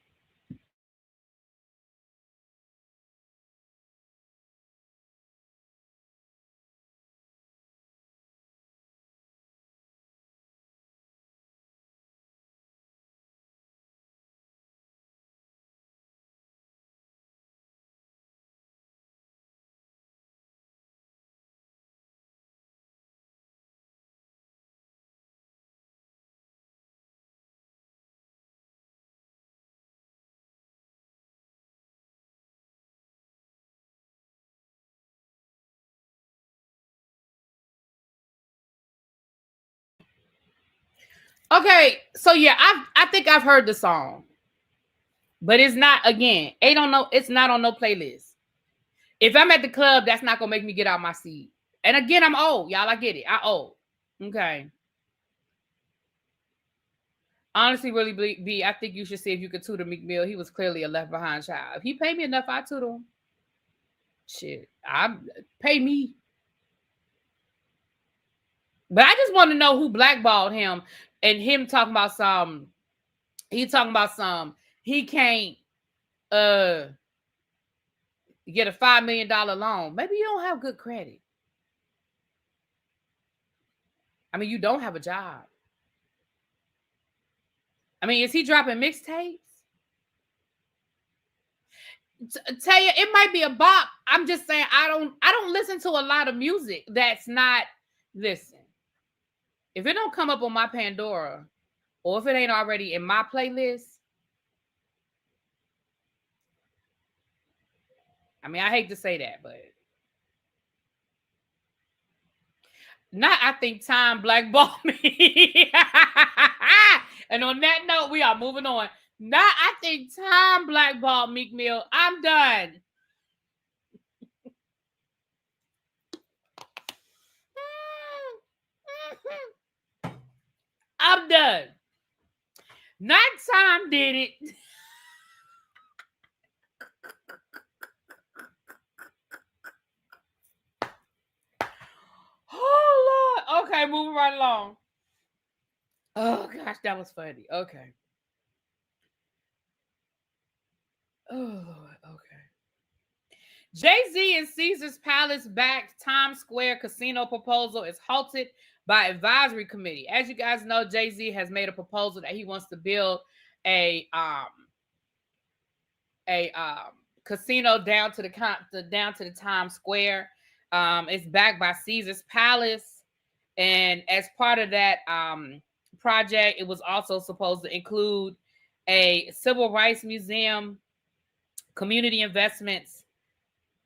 Okay, so yeah, I think I've heard the song, but it's not, again, it's not on no playlist. If I'm at the club, that's not gonna make me get out my seat. And again, I'm old, y'all. I get it. I old. Okay. Honestly, really, B, I think you should see if you could tutor Meek Mill. He was clearly a left behind child. If he paid me enough, I tutor him. Shit, I pay me. But I just want to know who blackballed him, and him talking about some. He talking about some. He can't get a $5 million loan. Maybe you don't have good credit. I mean, you don't have a job. I mean, is he dropping mixtapes? Tell you, it might be a bop. I'm just saying, I don't listen to a lot of music that's not. Listen, if it don't come up on my Pandora, or if it ain't already in my playlist, I mean, I hate to say that, but not. I think time blackballed me. And on that note, we are moving on. Not, I think time blackballed Meek Mill. I'm done. I'm done. Not time did it. Oh Lord. Okay, moving right along. Oh gosh, that was funny. Okay. Oh Lord. Okay. Jay-Z and Caesar's Palace backed Times Square casino proposal is halted by advisory committee. As you guys know, Jay-Z has made a proposal that he wants to build a casino down to the Times Square. It's backed by Caesar's Palace, and as part of that project, it was also supposed to include a civil rights museum, community investments,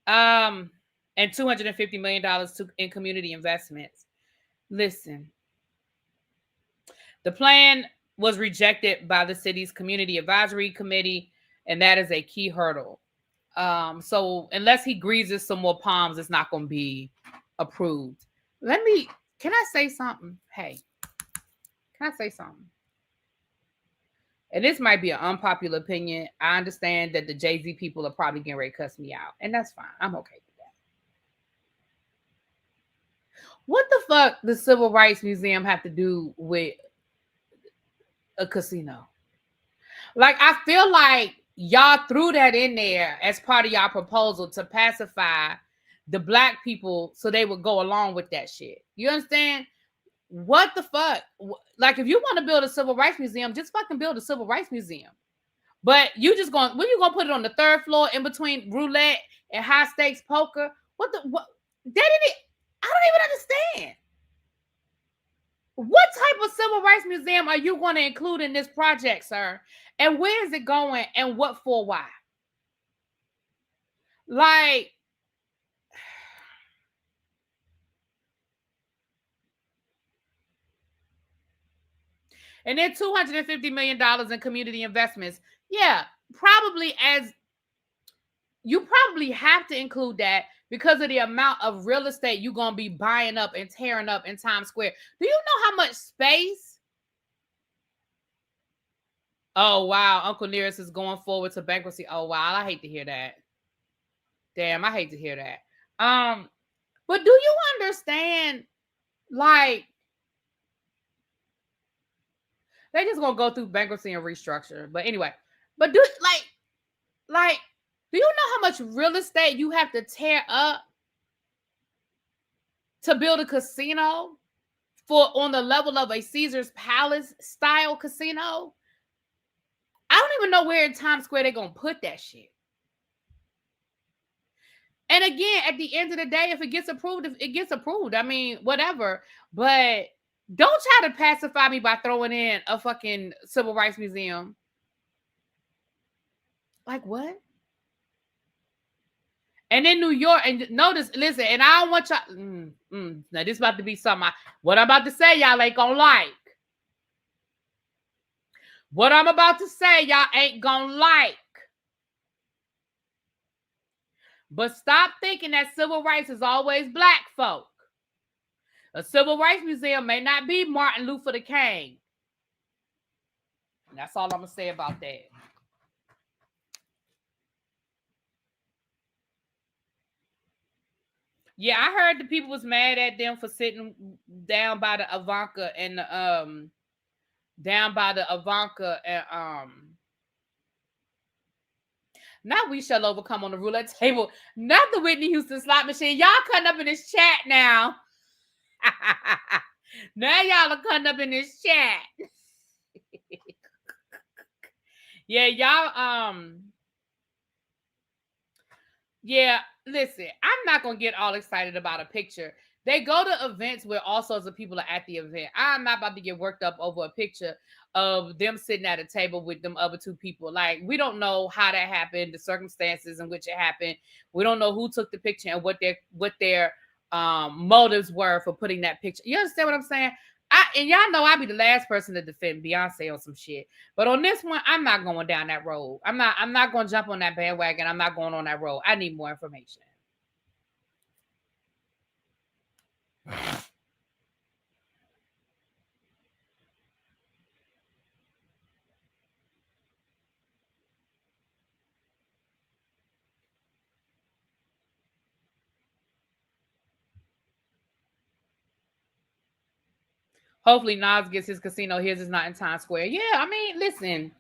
and $250 million in community investments. Listen, the plan was rejected by the city's community advisory committee, and that is a key hurdle. So unless he greases some more palms, it's not going to be approved. Can I say something? Hey, can I say something? And this might be an unpopular opinion. I understand that the Jay-Z people are probably getting ready to cuss me out, and that's fine. I'm okay with that. What the fuck does Civil Rights Museum have to do with a casino? Like, I feel like y'all threw that in there as part of y'all proposal to pacify the black people so they would go along with that shit. You understand? What the fuck? Like, if you want to build a civil rights museum, just fucking build a civil rights museum. But you just going, when you gonna put it on the third floor in between roulette and high stakes poker? What? They didn't. I don't even understand. What type of civil rights museum are you going to include in this project, sir? And where is it going? And what for? Why? Like, and then $250 million in community investments. Yeah, probably you probably have to include that because of the amount of real estate you're going to be buying up and tearing up in Times Square. Do you know how much space? Oh, wow. Uncle Nearest is going forward to bankruptcy. Oh, wow. I hate to hear that. Damn, I hate to hear that. But do you understand, like, They just gonna go through bankruptcy and restructure. But anyway, but do like, do you know how much real estate you have to tear up to build a casino for on the level of a Caesar's Palace style casino? I don't even know where in Times Square they're gonna put that shit. And again, at the end of the day, if it gets approved, if it gets approved, I mean, whatever. But don't try to pacify me by throwing in a fucking civil rights museum. Like what? And in New York, and notice, listen, and I don't want y'all. Now this about to be something. What I'm about to say, y'all ain't gonna like. What I'm about to say, y'all ain't gonna like. But stop thinking that civil rights is always black folk. A civil rights museum may not be Martin Luther King. That's all I'm gonna say about that. Yeah, I heard the people was mad at them for sitting down by the Ivanka and not we shall overcome on the roulette table. Not the Whitney Houston slot machine. Y'all cutting up in this chat now. Now y'all are cutting up in this chat. Yeah, y'all yeah, listen, I'm not gonna get all excited about a picture. They go to events where all sorts of people are at the event. I'm not about to get worked up over a picture of them sitting at a table with them other two people. Like, we don't know how that happened, the circumstances in which it happened. We don't know who took the picture and what their motives were for putting that picture. You understand what I'm saying? And y'all know I'll be the last person to defend Beyonce on some shit. But on this one, I'm not going down that road. I'm not going to jump on that bandwagon. I'm not going on that road. I need more information. Hopefully Nas gets his casino. His is not in Times Square. Yeah, I mean, listen,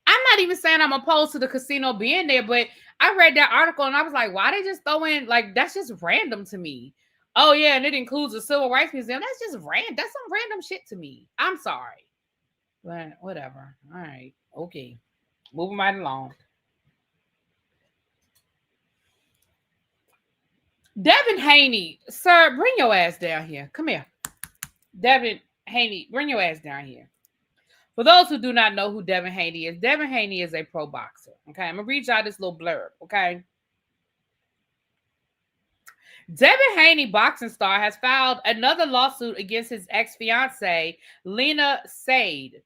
I'm not even saying I'm opposed to the casino being there, but I read that article and I was like, why they just throw in, like, that's just random to me. Oh, yeah, and it includes a civil rights museum. That's just random. That's some random shit to me. I'm sorry. But whatever. All right. Okay. Moving right along. Devin Haney. Sir, bring your ass down here. Come here. Devin Haney, bring your ass down here. For those who do not know who Devin Haney is a pro boxer. Okay, I'm gonna read y'all this little blurb. Okay, Devin Haney, boxing star, has filed another lawsuit against his ex-fiancee, Lena Said.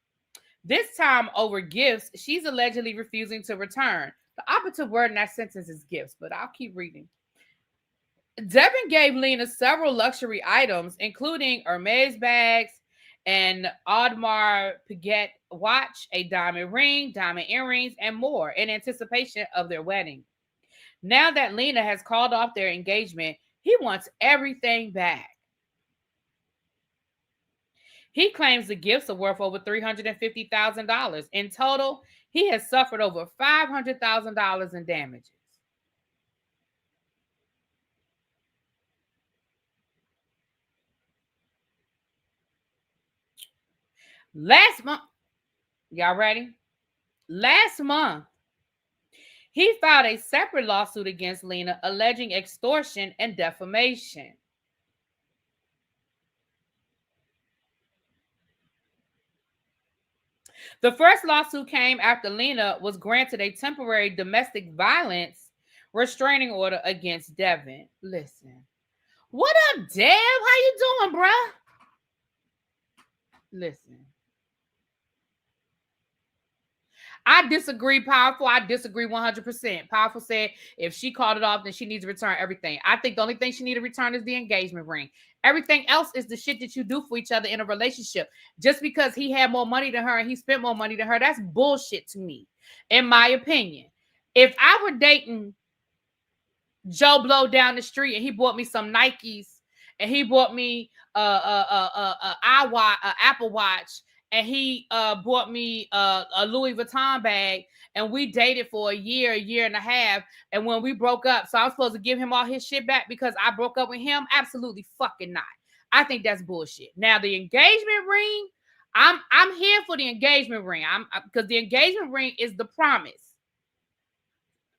This time over gifts she's allegedly refusing to return. The operative word in that sentence is gifts, but I'll keep reading. Devin gave Lena several luxury items, including Hermes bags, an Audemars Piguet watch, a diamond ring, diamond earrings, and more in anticipation of their wedding. Now that Lena has called off their engagement, he wants everything back. He claims the gifts are worth over $350,000. In total, he has suffered over $500,000 in damages. Last month, y'all ready? Last month, he filed a separate lawsuit against Lena alleging extortion and defamation. The first lawsuit came after Lena was granted a temporary domestic violence restraining order against Devin. Listen. What up, Dev? How you doing, bruh? Listen. I disagree, Powerful. I disagree 100%. Powerful said if she called it off, then she needs to return everything. I think the only thing she needs to return is the engagement ring. Everything else is the shit that you do for each other in a relationship. Just because he had more money than her and he spent more money than her, that's bullshit to me, in my opinion. If I were dating Joe Blow down the street and he bought me some Nikes and he bought me Apple Watch and he bought me a Louis Vuitton bag, and we dated for a year and a half. And when we broke up, so I was supposed to give him all his shit back because I broke up with him? Absolutely fucking not. I think that's bullshit. Now the engagement ring, I'm here for the engagement ring. Because the engagement ring is the promise.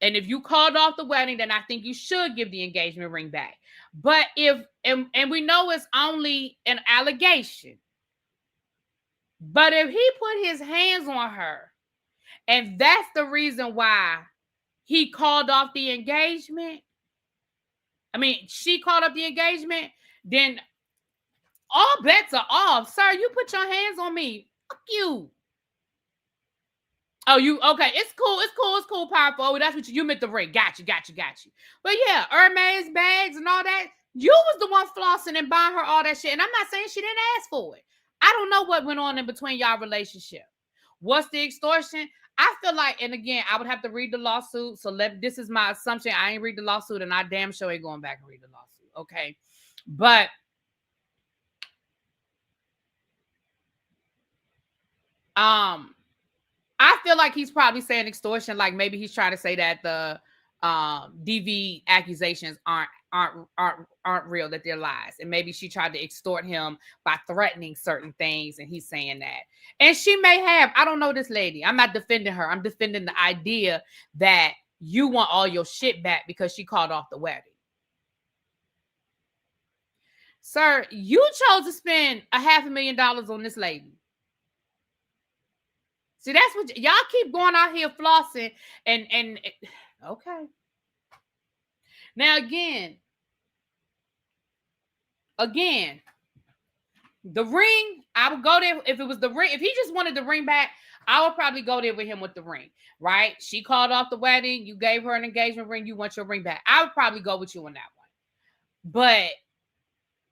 And if you called off the wedding, then I think you should give the engagement ring back. But if and we know it's only an allegation. But if he put his hands on her, and that's the reason why he called off the engagement, I mean, she called up the engagement, then all bets are off. Sir, you put your hands on me. Fuck you. Oh, you okay? It's cool, powerful. That's what you meant the ring. Got you. But yeah, Hermes bags and all that. You was the one flossing and buying her all that shit. And I'm not saying she didn't ask for it. I don't know what went on in between y'all relationship. What's the extortion? I feel like, and again, I would have to read the lawsuit. So this is my assumption. I ain't read the lawsuit, and I damn sure ain't going back and read the lawsuit. Okay, but I feel like he's probably saying extortion. Like maybe he's trying to say that the DV accusations aren't real, that they're lies. And maybe she tried to extort him by threatening certain things, and he's saying that. And she may have. I don't know this lady. I'm not defending her. I'm defending the idea that you want all your shit back because she called off the wedding. Sir, you chose to spend $500,000 on this lady. See, that's what y'all keep going out here flossing and okay. Now again, the ring, I would go there if it was the ring. If he just wanted the ring back, I would probably go there with him with the ring, right? She called off the wedding. You gave her an engagement ring. You want your ring back. I would probably go with you on that one. But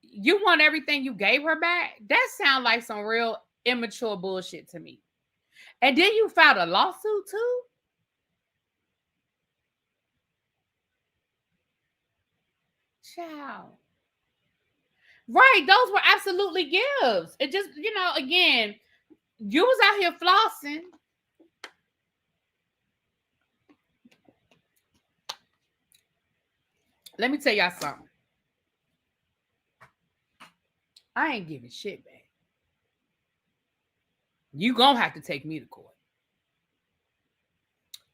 you want everything you gave her back? That sounds like some real immature bullshit to me. And then you filed a lawsuit too? Child. Right, those were absolutely gifts. It just, again, you was out here flossing. Let me tell y'all something. I ain't giving shit back. You gonna have to take me to court.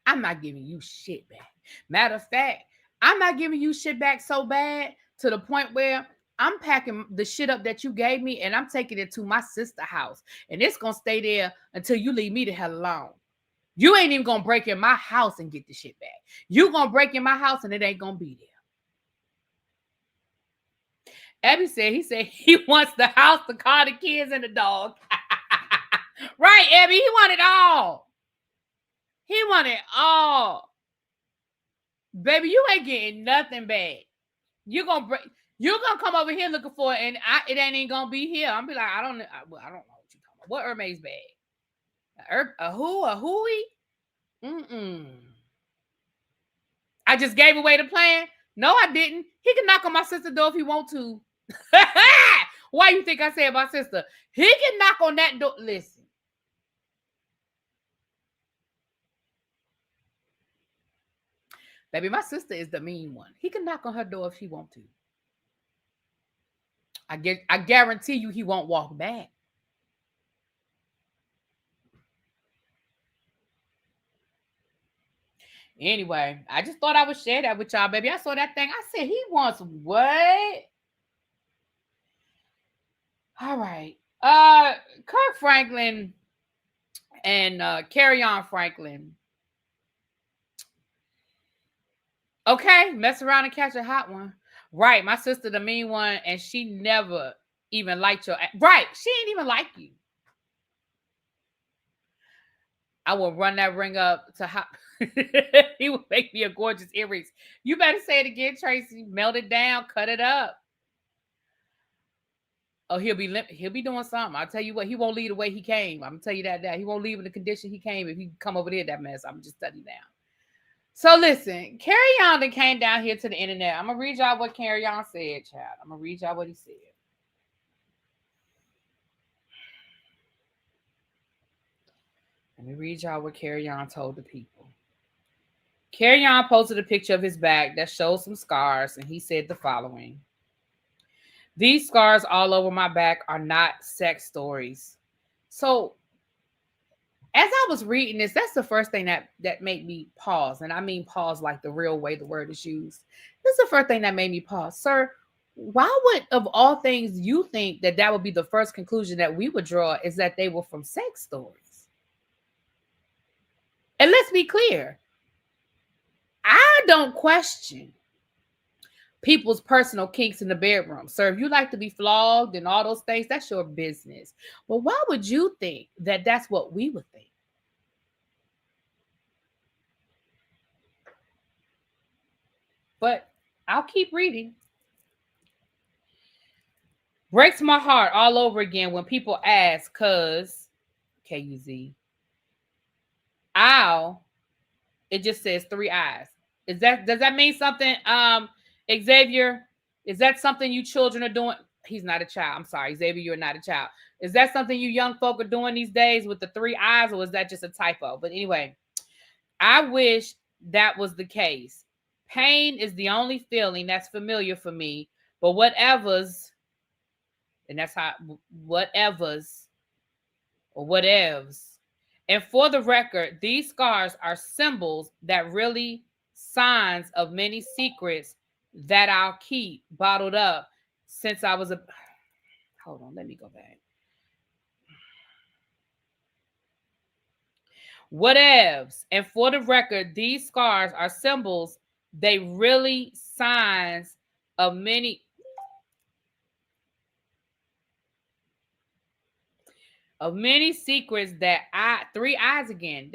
I'm not giving you shit back. Matter of fact, I'm not giving you shit back so bad to the point where I'm packing the shit up that you gave me and I'm taking it to my sister's house. And it's going to stay there until you leave me the hell alone. You ain't even going to break in my house and get the shit back. You going to break in my house and it ain't going to be there. Abby said he wants the house, the car, the kids, and the dog. Right, Abby, he wanted all. He wanted all. Baby, you ain't getting nothing back. You're gonna come over here looking for it, and it ain't gonna be here. I'm be like, I don't know what you're talking about. What Hermes bag? A hooey? I just gave away the plan. No, I didn't. He can knock on my sister's door if he want to. Why you think I said my sister? He can knock on that door. Listen. Baby, my sister is the mean one. He can knock on her door if he want to. I guarantee you he won't walk back. Anyway, I just thought I would share that with y'all, baby. I saw that thing. I said, he wants what? All right. Kirk Franklin and Carion Franklin. Okay, mess around and catch a hot one. Right, my sister, the mean one, and she never even liked your... Right, she ain't even like you. I will run that ring up to hot... He will make me a gorgeous earrings. You better say it again, Tracy. Melt it down, cut it up. Oh, he'll be doing something. I'll tell you what, he won't leave the way he came. I'm gonna tell you that. He won't leave in the condition he came if he come over there that mess. I'm just telling you now. So listen, Carion came down here to the internet. I'm going to read y'all what Carion said, child. I'm going to read y'all what he said. Let me read y'all what Carion told the people. Carion posted a picture of his back that shows some scars, and he said the following. These scars all over my back are not sex stories. So, as I was reading this, that's the first thing that made me pause. And I mean pause like the real way the word is used. This is the first thing that made me pause. Sir, why would, of all things, you think that would be the first conclusion that we would draw is that they were from sex stories? And let's be clear. I don't question people's personal kinks in the bedroom. Sir, if you like to be flogged and all those things, that's your business. But why would you think that that's what we would think? But I'll keep reading. Breaks my heart all over again when people ask, cuz KUZ. Ow. It just says 3 eyes. Does that mean something? Xavier, is that something you children are doing? He's not a child. I'm sorry, Xavier, you're not a child. Is that something you young folk are doing these days with the 3 eyes, or is that just a typo? But anyway, I wish that was the case. Pain is the only feeling that's familiar for me, but whatever's, and that's how, whatever's, or whatevs. And for the record, these scars are symbols that really signs of many secrets that I'll keep bottled up since I was a... Hold on, let me go back. Whatevs. And for the record, these scars are symbols. They really signs of many... of many secrets that 3 eyes again.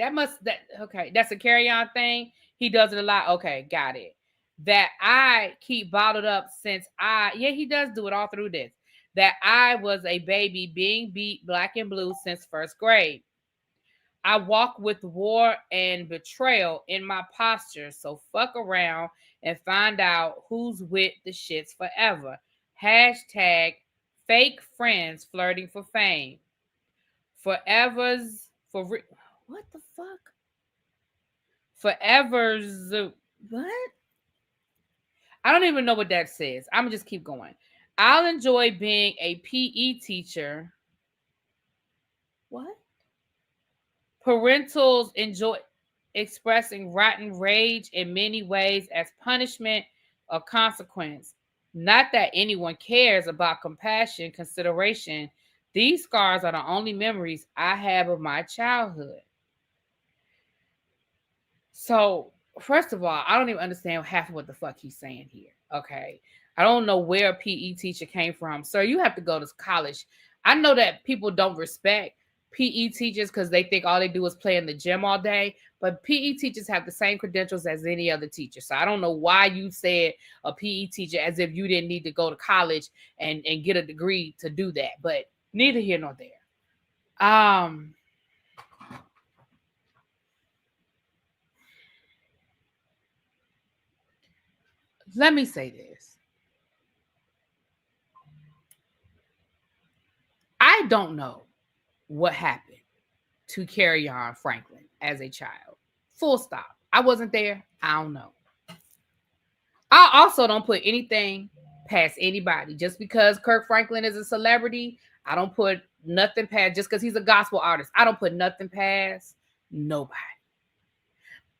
Okay, that's a Carion thing. He does it a lot. Okay, got it. That I keep bottled up since he does do it all through this. That I was a baby being beat black and blue since 1st grade. I walk with war and betrayal in my posture. So fuck around and find out who's with the shits forever. Hashtag fake friends flirting for fame. Forever's for what the fuck? Forever's what? I don't even know what that says. I'm gonna just keep going. I'll enjoy being a PE teacher. What? Parentals enjoy expressing rotten rage in many ways as punishment or consequence. Not that anyone cares about compassion, consideration. These scars are the only memories I have of my childhood. So, first of all, I don't even understand half of what the fuck he's saying here. Okay. I don't know where a PE teacher came from. Sir, you have to go to college. I know that people don't respect PE teachers because they think all they do is play in the gym all day. But PE teachers have the same credentials as any other teacher. So I don't know why you said a PE teacher as if you didn't need to go to college and get a degree to do that. But neither here nor there. Let me say this. I don't know what happened to Carion Franklin as a child. Full stop. I wasn't there. I don't know. I also don't put anything past anybody. Just because Kirk Franklin is a celebrity, I don't put nothing past, just because he's a gospel artist, I don't put nothing past nobody.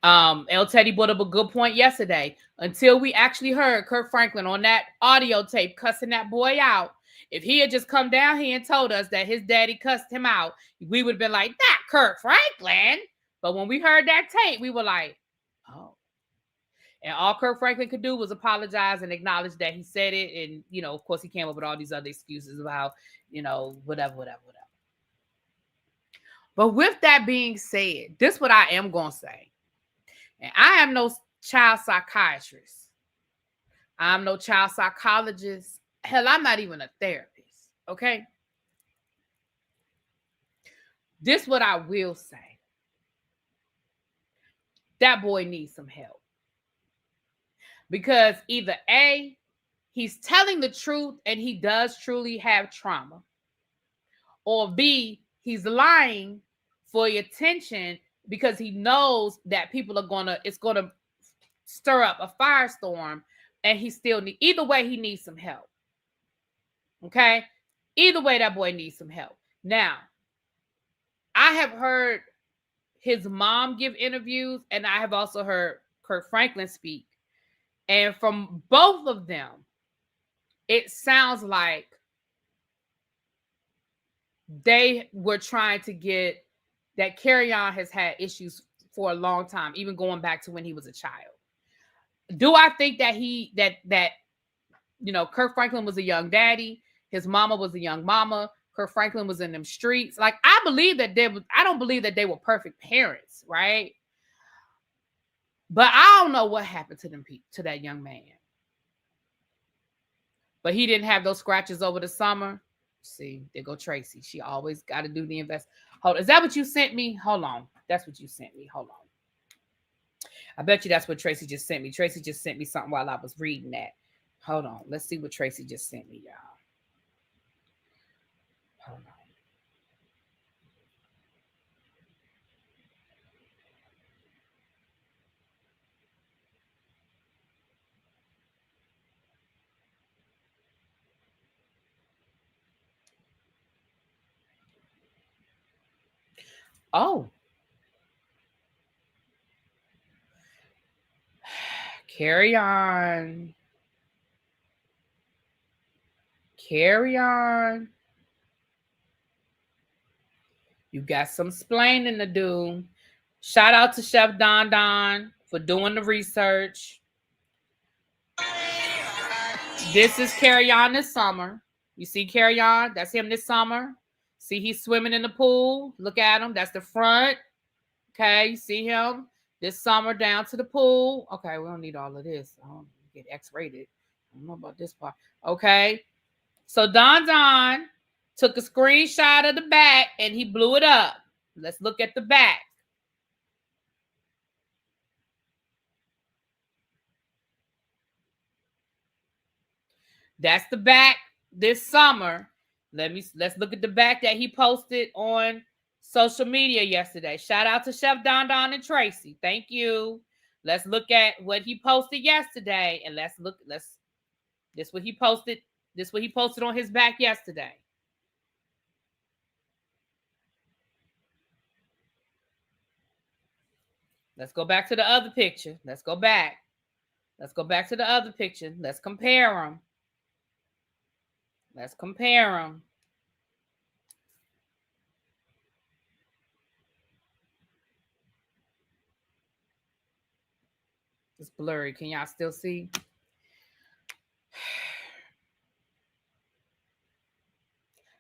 El Teddy brought up a good point yesterday. Until we actually heard Kirk Franklin on that audio tape cussing that boy out, if he had just come down here and told us that his daddy cussed him out, we would have been like, that Kirk Franklin. But when we heard that tape, we were like, oh. And all Kirk Franklin could do was apologize and acknowledge that he said it. And, you know, of course, he came up with all these other excuses about, you know, whatever. But with that being said, this is what I am going to say. And I am no child psychiatrist. I'm no child psychologist. Hell, I'm not even a therapist. Okay? This is what I will say. That boy needs some help. Because either A, he's telling the truth and he does truly have trauma. Or B, he's lying for attention because he knows that people are it's gonna stir up a firestorm, and he still either way he needs some help. Okay, either way that boy needs some help. Now, I have heard his mom give interviews, and I have also heard Kirk Franklin speak, and from both of them, it sounds like they were trying to get that Carion has had issues for a long time, even going back to when he was a child. Do I think that Kirk Franklin was a young daddy, his mama was a young mama, Kirk Franklin was in them streets? Like, I don't believe that they were perfect parents, right? But I don't know what happened to them to that young man. But he didn't have those scratches over the summer. See, there go Tracy. She always got to do the invest. Hold on. Is that what you sent me? Hold on. That's what you sent me. Hold on. I bet you that's what Tracy just sent me. Tracy just sent me something while I was reading that. Hold on. Let's see what Tracy just sent me, y'all. Hold on. Oh. Carion. You got some splaining to do. Shout out to Chef Don Don for doing the research. This is Carion this summer. You see Carion? That's him this summer. See, he's swimming in the pool. Look at him. That's the front. Okay, you see him this summer down to the pool. Okay, we don't need all of this. I don't get X-rated. I don't know about this part. Okay, so Don took a screenshot of the back and he blew it up. Let's look at the back. That's the back this summer. Let's look at the back that he posted on social media yesterday. Shout out to Chef Don and Tracy. Thank you. Let's look at what he posted yesterday, and this what he posted. This what he posted on his back yesterday. Let's go back to the other picture. Let's go back to the other picture. Let's compare them. It's blurry. Can y'all still see?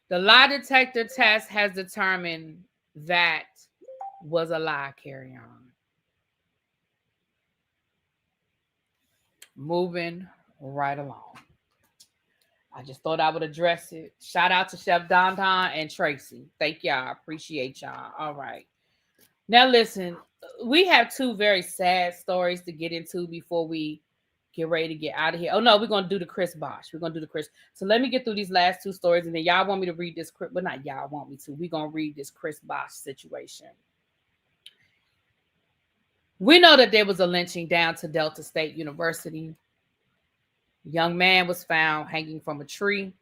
The lie detector test has determined that was a lie, Carion. Moving right along. I just thought I would address it. Shout out to Chef Don and Tracy. Thank y'all. I appreciate y'all. All right. Now listen, we have two very sad stories to get into before we get ready to get out of here. Oh no, we're going to do the Chris Bosch. So let me get through these last two stories, and then y'all want me to read this, but not y'all want me to. We're going to read this Chris Bosch situation. We know that there was a lynching down to Delta State University. A young man was found hanging from a tree.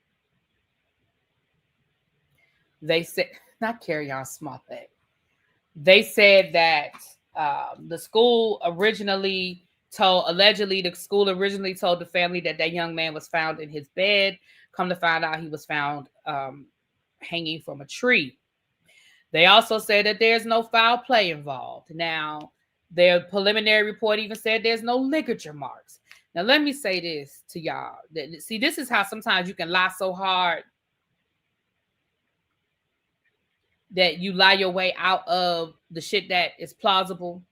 They said, not Carion Smollett. They said that the school originally told the family that that young man was found in his bed. Come to find out, he was found hanging from a tree. They also said that there's no foul play involved. Now, their preliminary report even said there's no ligature marks. Now, let me say this to y'all. See, this is how sometimes you can lie so hard that you lie your way out of the shit that is plausible.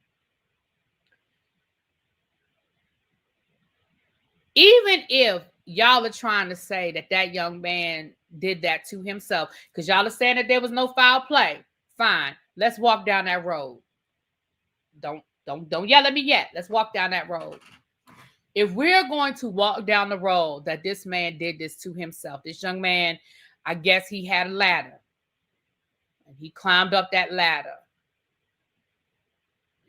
Even if y'all are trying to say that that young man did that to himself, because y'all are saying that there was no foul play, fine. Let's walk down that road. Don't yell at me yet. Let's walk down that road. If we're going to walk down the road that this man did this to himself, this young man, I guess he had a ladder. And he climbed up that ladder.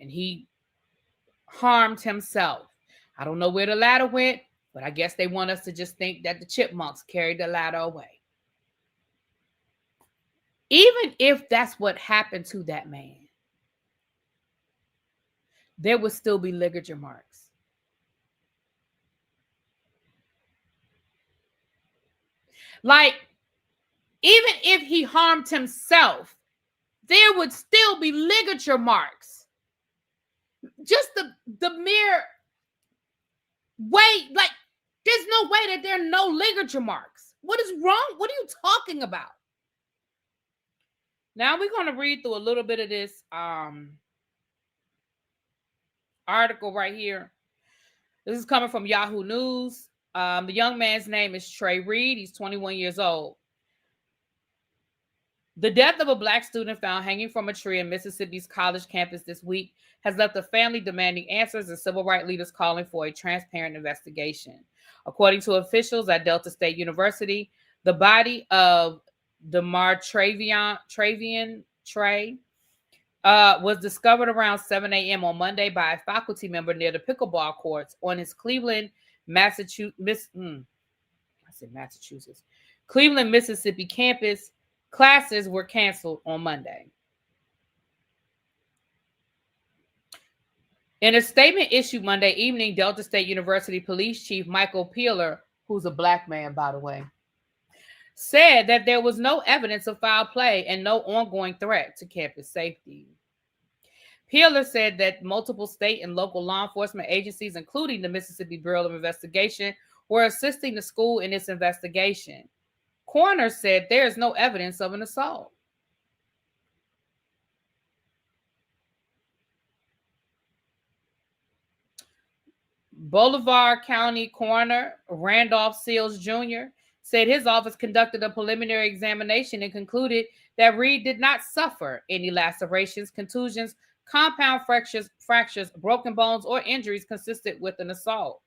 and he harmed himself. I don't know where the ladder went, but I guess they want us to just think that the chipmunks carried the ladder away. Even if that's what happened to that man, there would still be ligature marks. Like, even if he harmed himself, there would still be ligature marks. Just the mere way, like, there's no way that there are no ligature marks. What is wrong? What are you talking about? Now we're going to read through a little bit of this article right here. This is coming from Yahoo News. The young man's name is Trey Reed. He's 21 years old. The death of a Black student found hanging from a tree in Mississippi's college campus this week has left the family demanding answers and civil rights leaders calling for a transparent investigation. According to officials at Delta State University, the body of DeMar Travian Trey was discovered around 7 a.m. on Monday by a faculty member near the pickleball courts on his Cleveland, Mississippi campus. Classes were canceled on Monday. In a statement issued Monday evening, Delta State University Police Chief Michael Peeler, who's a Black man, by the way, said that there was no evidence of foul play and no ongoing threat to campus safety. Peeler said that multiple state and local law enforcement agencies, including the Mississippi Bureau of Investigation, were assisting the school in its investigation. Coroner said there is no evidence of an assault. Bolivar County Coroner Randolph Seals Jr. said his office conducted a preliminary examination and concluded that Reed did not suffer any lacerations, contusions, compound fractures, broken bones, or injuries consistent with an assault.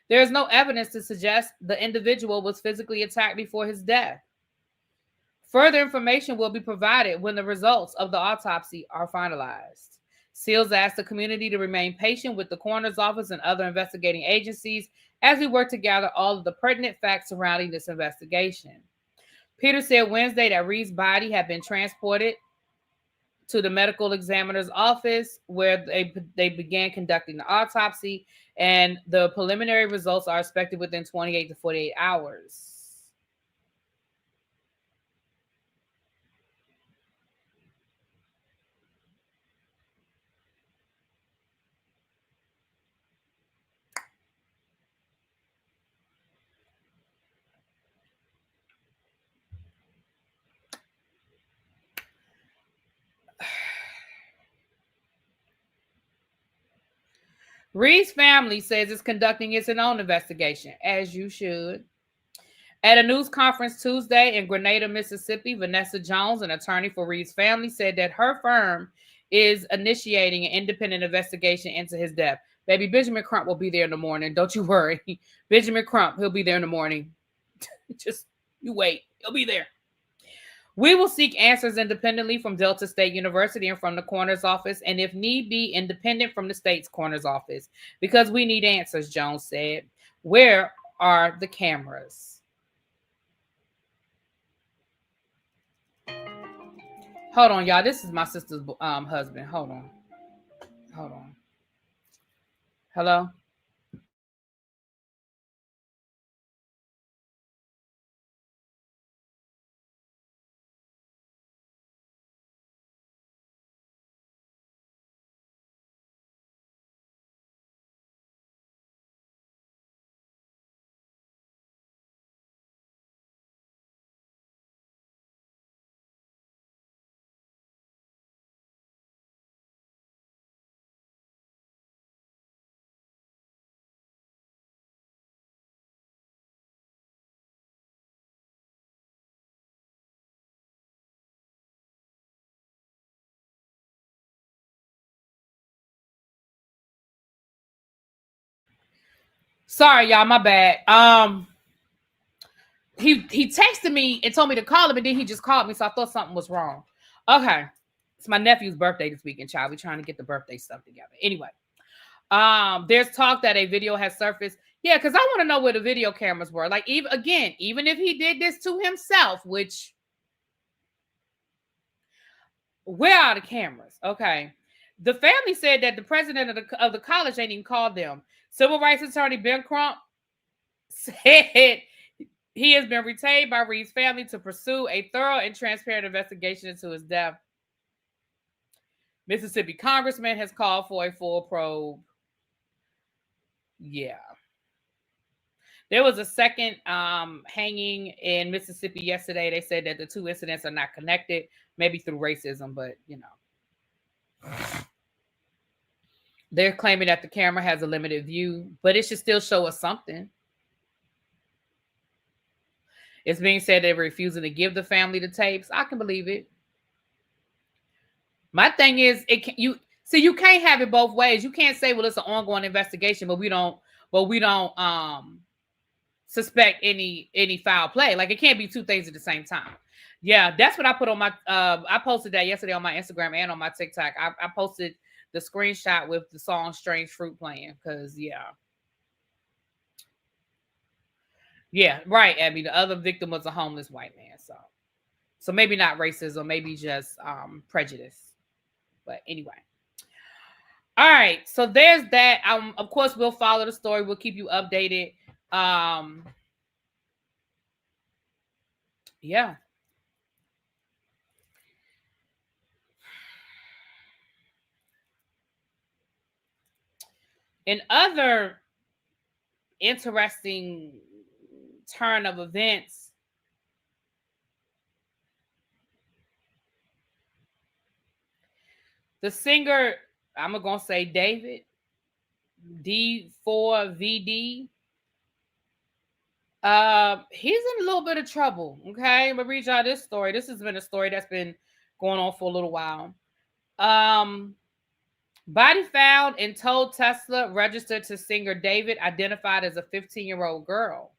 There is no evidence to suggest the individual was physically attacked before his death. Further information will be provided when the results of the autopsy are finalized. Seals asked the community to remain patient with the coroner's office and other investigating agencies as we work to gather all of the pertinent facts surrounding this investigation. Peter said Wednesday that Reed's body had been transported to the medical examiner's office where they began conducting the autopsy, and the preliminary results are expected within 28 to 48 hours. Reed's family says it's conducting its own investigation, as you should. At a news conference Tuesday in Grenada, Mississippi, Vanessa Jones, an attorney for Reed's family, said that her firm is initiating an independent investigation into his death. Baby, Benjamin Crump will be there in the morning. Don't you worry. Benjamin Crump, he'll be there in the morning. Just, you wait. He'll be there. We will seek answers independently from Delta State University and from the coroner's office, and if need be, independent from the state's coroner's office, because we need answers, Jones said. Where are the cameras? Hold on, y'all. This is my sister's husband. Hold on. Hello? Sorry, y'all, my bad. He texted me and told me to call him, and then he just called me, so I thought something was wrong. Okay. It's my nephew's birthday this weekend, child. We're trying to get the birthday stuff together. Anyway, there's talk that a video has surfaced. Yeah, because I want to know where the video cameras were. Like, even if he did this to himself, which, where are the cameras? Okay. The family said that the president of the college ain't even called them. Civil rights attorney Ben Crump said he has been retained by Reed's family to pursue a thorough and transparent investigation into his death. Mississippi congressman has called for a full probe. Yeah. There was a second hanging in Mississippi yesterday. They said that the two incidents are not connected, maybe through racism, but you know. They're claiming that the camera has a limited view, but it should still show us something. It's being said they're refusing to give the family the tapes. I can believe it. My thing is, you can't have it both ways. You can't say, well, it's an ongoing investigation, but we don't suspect any foul play. Like, it can't be two things at the same time. Yeah, that's what I put on my I posted that yesterday on my Instagram and on my TikTok. I posted the screenshot with the song Strange Fruit playing, because yeah, right, Abby. The other victim was a homeless white man, so maybe not racism, maybe just prejudice. But anyway, all right. So there's that. Of course, we'll follow the story. We'll keep you updated. Yeah. In other interesting turn of events, the singer, I'm going to say David, D4vid, he's in a little bit of trouble. Okay, I'm going to read y'all this story. This has been a story that's been going on for a little while. Body found in towed Tesla registered to singer David, identified as a 15-year-old girl.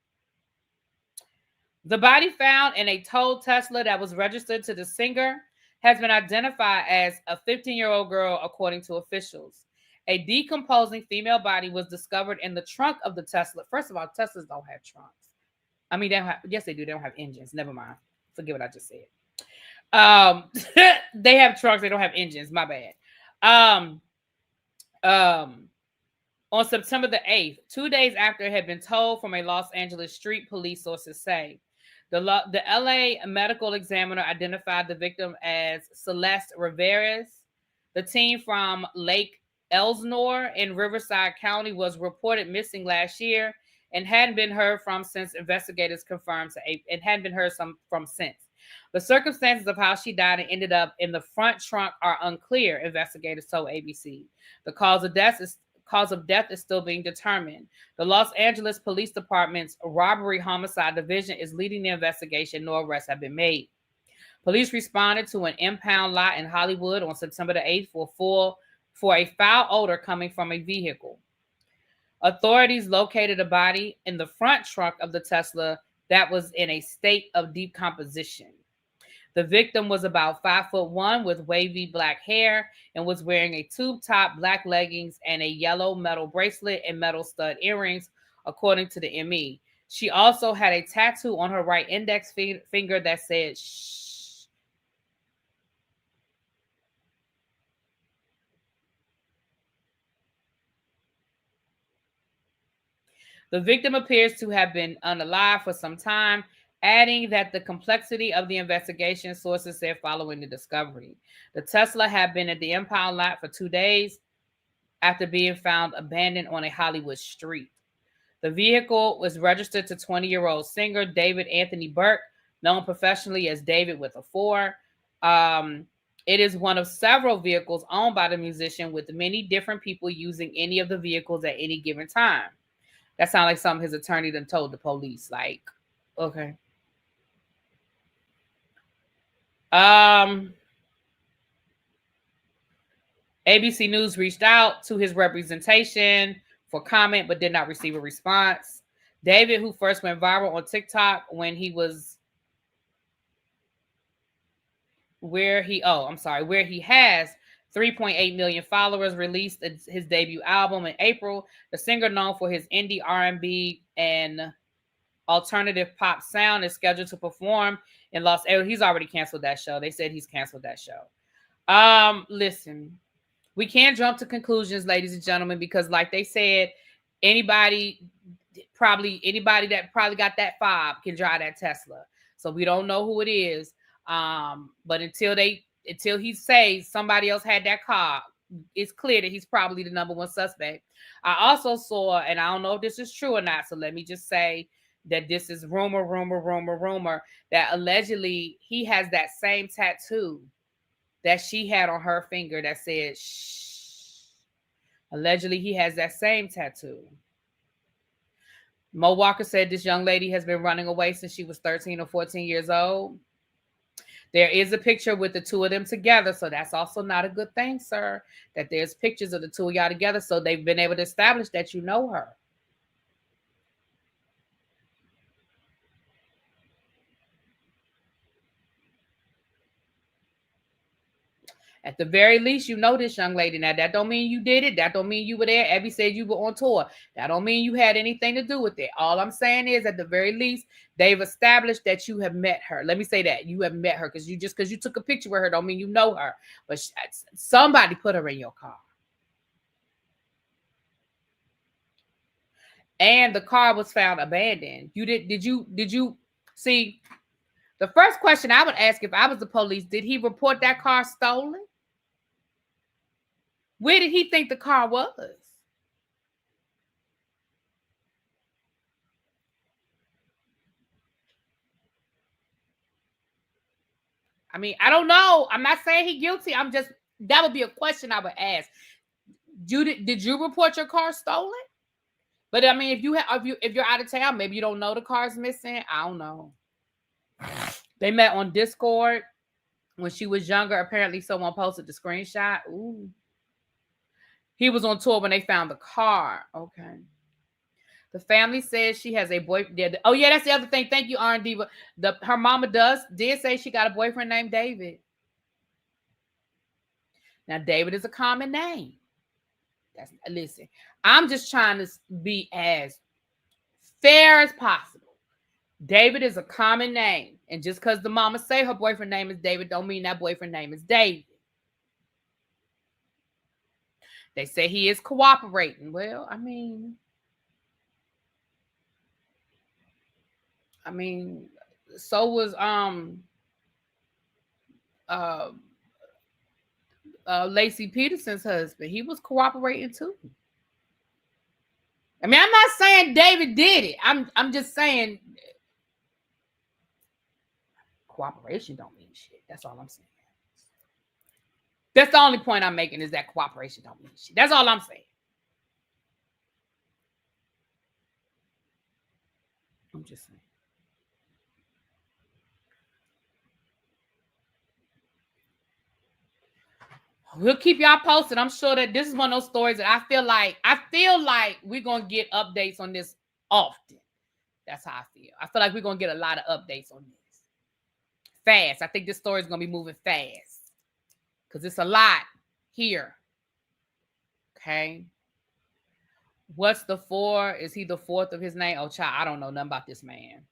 The body found in a towed Tesla that was registered to the singer has been identified as a 15-year-old girl, according to officials. A decomposing female body was discovered in the trunk of the Tesla. First of all, Teslas don't have trunks. I mean, yes, they do. They don't have engines. Never mind. Forget what I just said. They have trunks. They don't have engines. My bad. On September the 8th, 2 days after it had been towed from a Los Angeles street, police sources say. The LA medical examiner identified the victim as Celeste Rivera. The teen from Lake Elsinore in Riverside County was reported missing last year and hadn't been heard from since investigators confirmed since. The circumstances of how she died and ended up in the front trunk are unclear, investigators told ABC. The cause of death is still being determined. The Los Angeles Police Department's Robbery Homicide Division is leading the investigation. No arrests have been made. Police responded to an impound lot in Hollywood on September the 8th for a foul odor coming from a vehicle. Authorities located a body in the front trunk of the Tesla that was in a state of decomposition. The victim was about 5'1" with wavy black hair and was wearing a tube top, black leggings, and a yellow metal bracelet and metal stud earrings, according to the ME. She also had a tattoo on her right index finger that said "shh." The victim appears to have been unalive for some time, adding that the complexity of the investigation, sources said following the discovery. The Tesla had been at the impound lot for 2 days after being found abandoned on a Hollywood street. The vehicle was registered to 20-year-old singer David Anthony Burke, known professionally as David with a 4. It is one of several vehicles owned by the musician, with many different people using any of the vehicles at any given time. That sounds like something his attorney done told the police. Like, okay. ABC News reached out to his representation for comment, but did not receive a response. David, who first went viral on TikTok when he was where he has 3.8 million followers, released his debut album in April. The singer, known for his indie R&B and alternative pop sound, is scheduled to perform in Los Angeles. He's already canceled that show. They said he's canceled that show. Listen, we can't jump to conclusions, ladies and gentlemen, because like they said, anybody that probably got that fob can drive that Tesla. So we don't know who it is. But until he says somebody else had that car, it's clear that he's probably the number one suspect. I also saw, and I don't know if this is true or not, so let me just say that this is rumor, that allegedly he has that same tattoo that she had on her finger that said shh. Allegedly, he has that same tattoo. Mo Walker said this young lady has been running away since she was 13 or 14 years old. There is a picture with the two of them together, so that's also not a good thing, sir, that there's pictures of the two of y'all together, so they've been able to establish that you know her. At the very least, you know this young lady. Now, that don't mean you did it. That don't mean you were there. Abby said you were on tour. That don't mean you had anything to do with it. All I'm saying is, at the very least, they've established that you have met her. Let me say that. You have met her, because you took a picture with her don't mean you know her. But somebody put her in your car. And the car was found abandoned. Did you see? The first question I would ask if I was the police, did he report that car stolen? Where did he think the car was? I mean, I don't know. I'm not saying he's guilty. That would be a question I would ask. Did you report your car stolen? But I mean, if you're out of town, maybe you don't know the car's missing. I don't know. They met on Discord when she was younger. Apparently, someone posted the screenshot. Ooh. He was on tour when they found the car. Okay. The family says she has a boyfriend. Oh, yeah, that's the other thing. Thank you, R&D. Her mama did say she got a boyfriend named David. Now, David is a common name. Listen, I'm just trying to be as fair as possible. David is a common name. And just because the mama say her boyfriend name is David don't mean that boyfriend name is David. They say he is cooperating. Well, I mean, so was Lacey Peterson's husband. He was cooperating too. I mean, I'm not saying David did it. I'm just saying cooperation don't mean shit. That's all I'm saying. That's the only point I'm making, is that cooperation don't mean shit. That's all I'm saying. I'm just saying. We'll keep y'all posted. I'm sure that this is one of those stories that I feel like we're gonna get updates on this often. That's how I feel. I feel like we're gonna get a lot of updates on this. Fast. I think this story is gonna be moving fast. Because it's a lot here. Okay. What's the 4? Is he the 4th of his name? Oh, child, I don't know nothing about this man.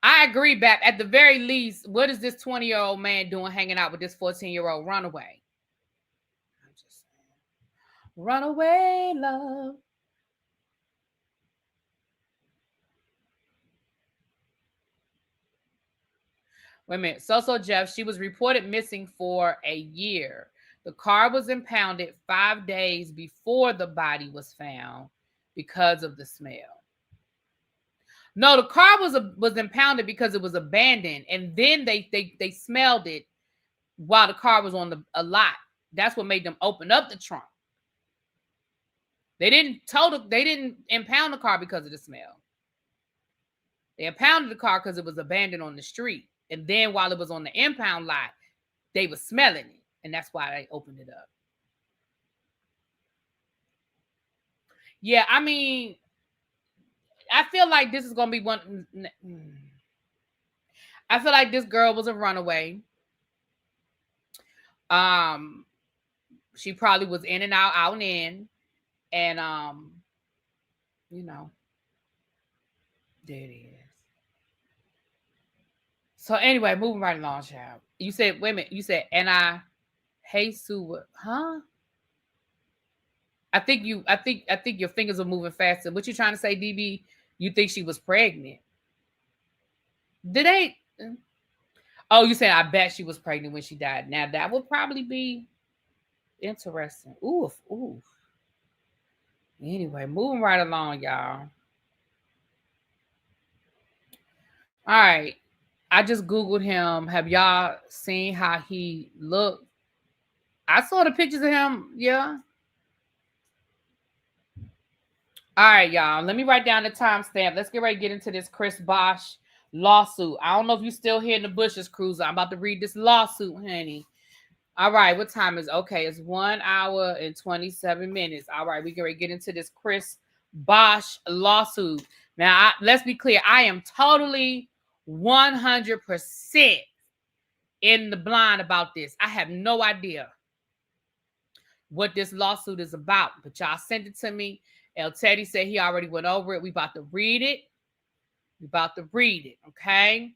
I agree, Bap. At the very least, what is this 20-year-old man doing hanging out with this 14-year-old runaway? I'm just saying. Runaway love. Wait a minute. So Jeff, she was reported missing for a year. The car was impounded 5 days before the body was found because of the smell. No, the car was impounded because it was abandoned, and then they smelled it while the car was on a lot. That's what made them open up the trunk. They didn't impound the car because of the smell. They impounded the car because it was abandoned on the street, and then while it was on the impound lot, they were smelling it, and that's why they opened it up. Yeah, I mean, I feel like this is gonna be one. I feel like this girl was a runaway. She probably was in and out and in. And you know, there it is. So anyway, moving right along, child. You said, wait a minute, you said, and I hey Sue, huh? I think your fingers are moving faster. What you trying to say, DB? You think she was pregnant? Did they? Oh, you said I bet she was pregnant when she died. Now that would probably be interesting. Oof, oof. Anyway, moving right along, y'all. All right. I just Googled him. Have y'all seen how he looked? I saw the pictures of him. Yeah. All right, y'all. Let me write down the timestamp. Let's get ready to get into this Chris Bosch lawsuit. I don't know if you're still here in the bushes, Cruiser. I'm about to read this lawsuit, honey. All right, what time is okay? It's 1 hour and 27 minutes. All right, we can get into this Chris Bosch lawsuit. Now, let's be clear. I am totally 100% in the blind about this. I have no idea what this lawsuit is about, but y'all sent it to me. El Teddy said he already went over it. We about to read it. Okay?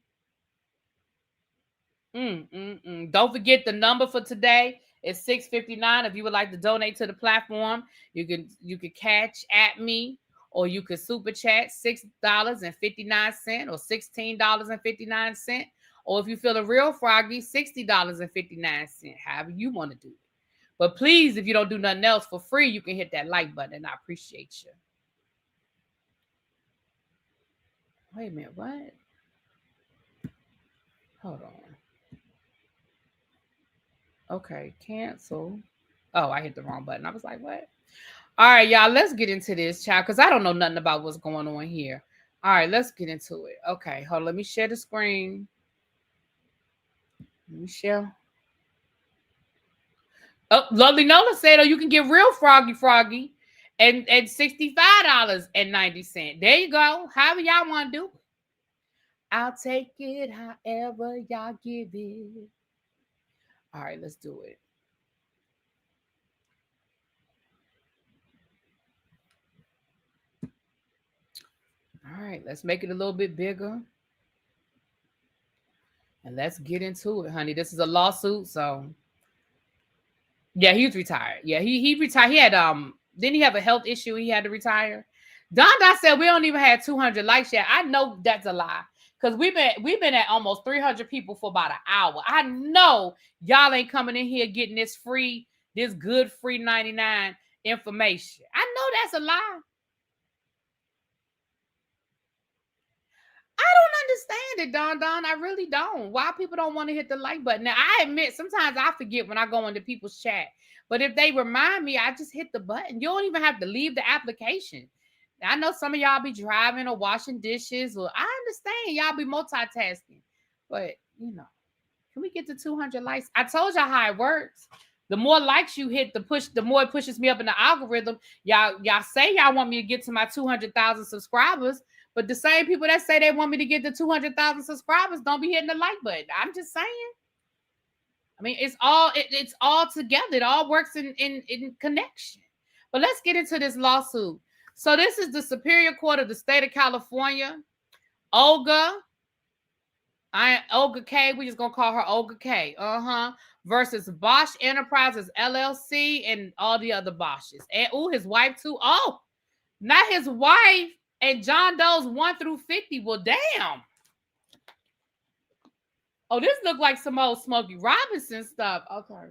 Don't forget the number for today is 659. If you would like to donate to the platform, you can catch at me, or you could super chat $6.59 or $16.59. Or if you feel a real froggy, $60.59, however you want to do it. But please, if you don't do nothing else for free, you can hit that like button, and I appreciate you. Wait a minute, what? Hold on. Okay, cancel. Oh, I hit the wrong button. I was like, what? All right, y'all, let's get into this, child, because I don't know nothing about what's going on here. All right, let's get into it. Okay, hold on. Let me share the screen. Let me share. Oh, Lovely Nola said, oh, you can get real froggy and $65.90. There you go. However y'all want to do it. I'll take it however y'all give it. All right, let's do it. All right, let's make it a little bit bigger. And let's get into it, honey. This is a lawsuit, so yeah, he was retired. Yeah, he retired. He had didn't he have a health issue? He had to retire. Don said we don't even have 200 likes yet. I know that's a lie, because we've been at almost 300 people for about an hour. I know y'all ain't coming in here getting this good free 99 information. I know that's a lie. I don't understand it, Don. I really don't. Why people don't want to hit the like button. Now, I admit, sometimes I forget when I go into people's chat. But if they remind me, I just hit the button. You don't even have to leave the application. I know some of y'all be driving or washing dishes. Or I understand y'all be multitasking. But, can we get to 200 likes? I told y'all how it works. The more likes you hit, the more it pushes me up in the algorithm. Y'all say y'all want me to get to my 200,000 subscribers. But the same people that say they want me to get to 200,000 subscribers don't be hitting the like button. I'm just saying. I mean, it's all together. It all works in connection. But let's get into this lawsuit. So this is the Superior Court of the State of California. Olga K. We just gonna call her Olga K. Versus Bosch Enterprises LLC and all the other Bosches. And his wife too. Oh, not his wife. And John Doe's 1 through 50. Well, damn. Oh, this look like some old Smokey Robinson stuff. Okay.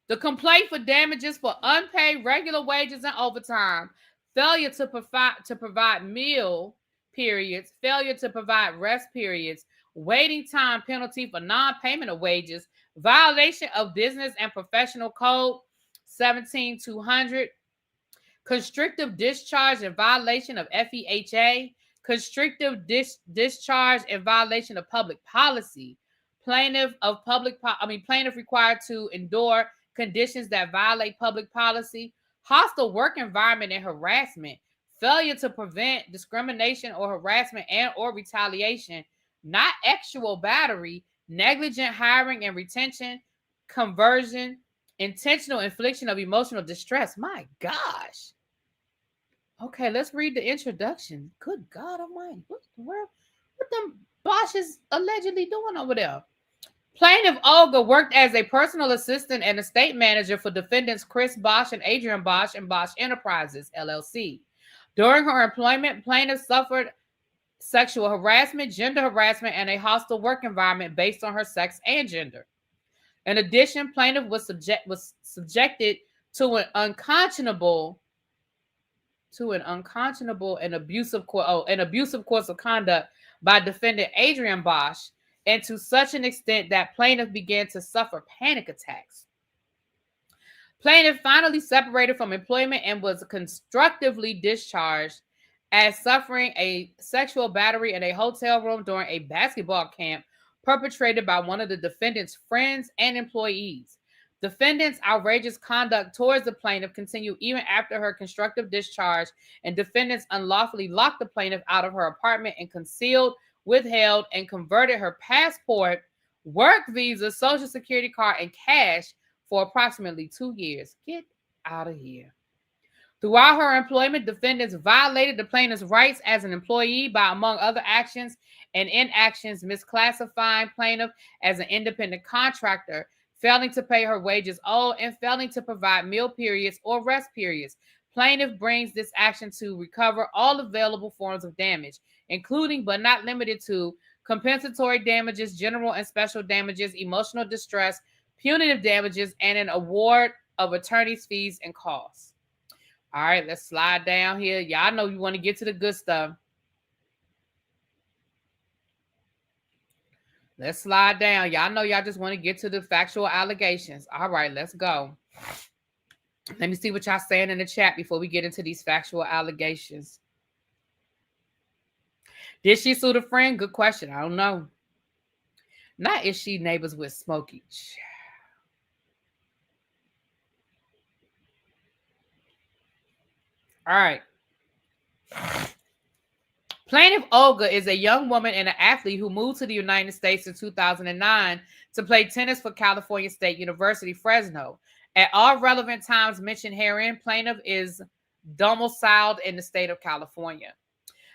The complaint for damages for unpaid regular wages and overtime, failure to provide meal periods, failure to provide rest periods, waiting time penalty for non-payment of wages, violation of business and professional code 17200. Constrictive discharge in violation of FEHA, constrictive discharge in violation of public policy, plaintiff required to endure conditions that violate public policy, hostile work environment and harassment, failure to prevent discrimination or harassment and or retaliation, not actual battery, negligent hiring and retention, conversion, intentional infliction of emotional distress. My gosh. Okay, let's read the introduction. Good God Almighty. What them Bosch is allegedly doing over there? Plaintiff Olga worked as a personal assistant and estate manager for defendants Chris Bosch and Adrian Bosch and Bosch Enterprises, LLC. During her employment, plaintiff suffered sexual harassment, gender harassment, and a hostile work environment based on her sex and gender. In addition, plaintiff was subjected to an unconscionable and abusive course of conduct by defendant Adrian Bosch, and to such an extent that plaintiff began to suffer panic attacks. Plaintiff finally separated from employment and was constructively discharged as suffering a sexual battery in a hotel room during a basketball camp perpetrated by one of the defendant's friends and employees. Defendant's outrageous conduct towards the plaintiff continued even after her constructive discharge, and defendants unlawfully locked the plaintiff out of her apartment and concealed, withheld, and converted her passport, work visa, social security card, and cash for approximately 2 years. Get out of here. Throughout her employment, defendants violated the plaintiff's rights as an employee by, among other actions and inactions, misclassifying plaintiff as an independent contractor, failing to pay her wages owed, and failing to provide meal periods or rest periods. Plaintiff brings this action to recover all available forms of damage, including but not limited to compensatory damages, general and special damages, emotional distress, punitive damages, and an award of attorney's fees and costs. All right, let's slide down here. Y'all know you want to get to the good stuff. Let's slide down. Y'all know y'all just want to get to the factual allegations. All right, let's go. Let me see what y'all saying in the chat before we get into these factual allegations. Did she sue the friend? Good question. I don't know. Not is she neighbors with Smokey. All right. Plaintiff Olga is a young woman and an athlete who moved to the United States in 2009 to play tennis for California State University, Fresno. At all relevant times mentioned herein, plaintiff is domiciled in the state of California.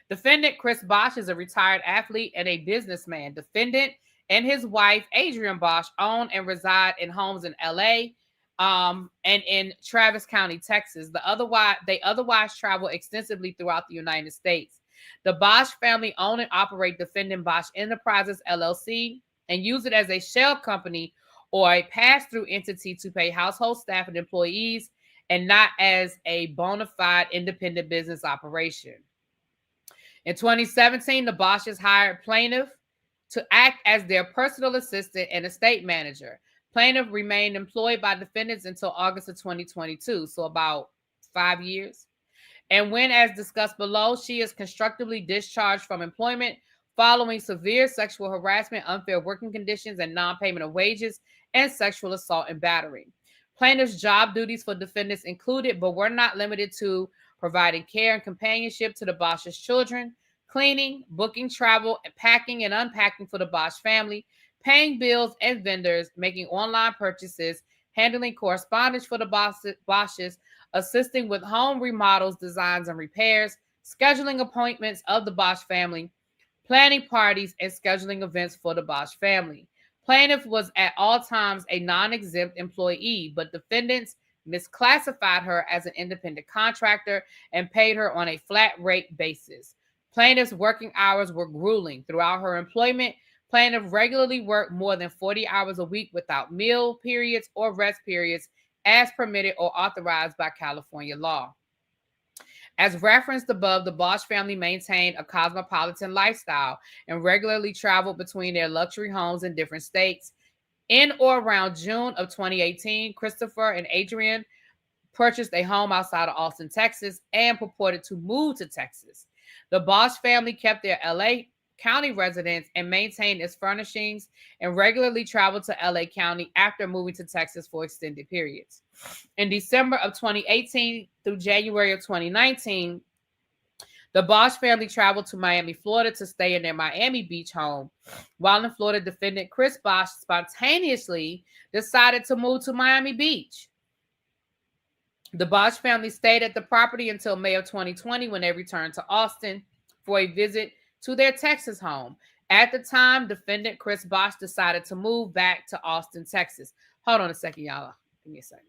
Defendant Chris Bosch is a retired athlete and a businessman. Defendant and his wife, Adrian Bosch, own and reside in homes in LA and in Travis County, Texas. They otherwise travel extensively throughout the United States. The Bosch family own and operate Defendant Bosch Enterprises, LLC, and use it as a shell company or a pass-through entity to pay household staff and employees, and not as a bona fide independent business operation. In 2017, the Bosches hired plaintiff to act as their personal assistant and estate manager. Plaintiff remained employed by defendants until August of 2022, so about 5 years. And when, as discussed below, she is constructively discharged from employment following severe sexual harassment, unfair working conditions, and non-payment of wages, and sexual assault and battery. Plaintiff's job duties for defendants included, but were not limited to, providing care and companionship to the Bosch's children, cleaning, booking travel, packing and unpacking for the Bosch family, paying bills and vendors, making online purchases, handling correspondence for the Bosches, assisting with home remodels, designs, and repairs, scheduling appointments of the Bosch family, planning parties, and scheduling events for the Bosch family. Plaintiff was at all times a non-exempt employee, but defendants misclassified her as an independent contractor and paid her on a flat rate basis. Plaintiff's working hours were grueling. Throughout her employment, plaintiff regularly worked more than 40 hours a week without meal periods or rest periods as permitted or authorized by California law. As referenced above, the Bosch family maintained a cosmopolitan lifestyle and regularly traveled between their luxury homes in different states. In or around June of 2018, Christopher and Adrian purchased a home outside of Austin, Texas, and purported to move to Texas. The Bosch family kept their LA County residence and maintained its furnishings and regularly traveled to LA County after moving to Texas for extended periods. In December of 2018 through January of 2019, The Bosch family traveled to Miami, Florida to stay in their Miami Beach home. While in Florida, defendant Chris Bosch spontaneously decided to move to Miami Beach. The Bosch family stayed at the property until May of 2020 when they returned to Austin for a visit to their Texas home. At the time, defendant Chris Bosch decided to move back to Austin, Texas. Hold on a second, y'all. Give me a second.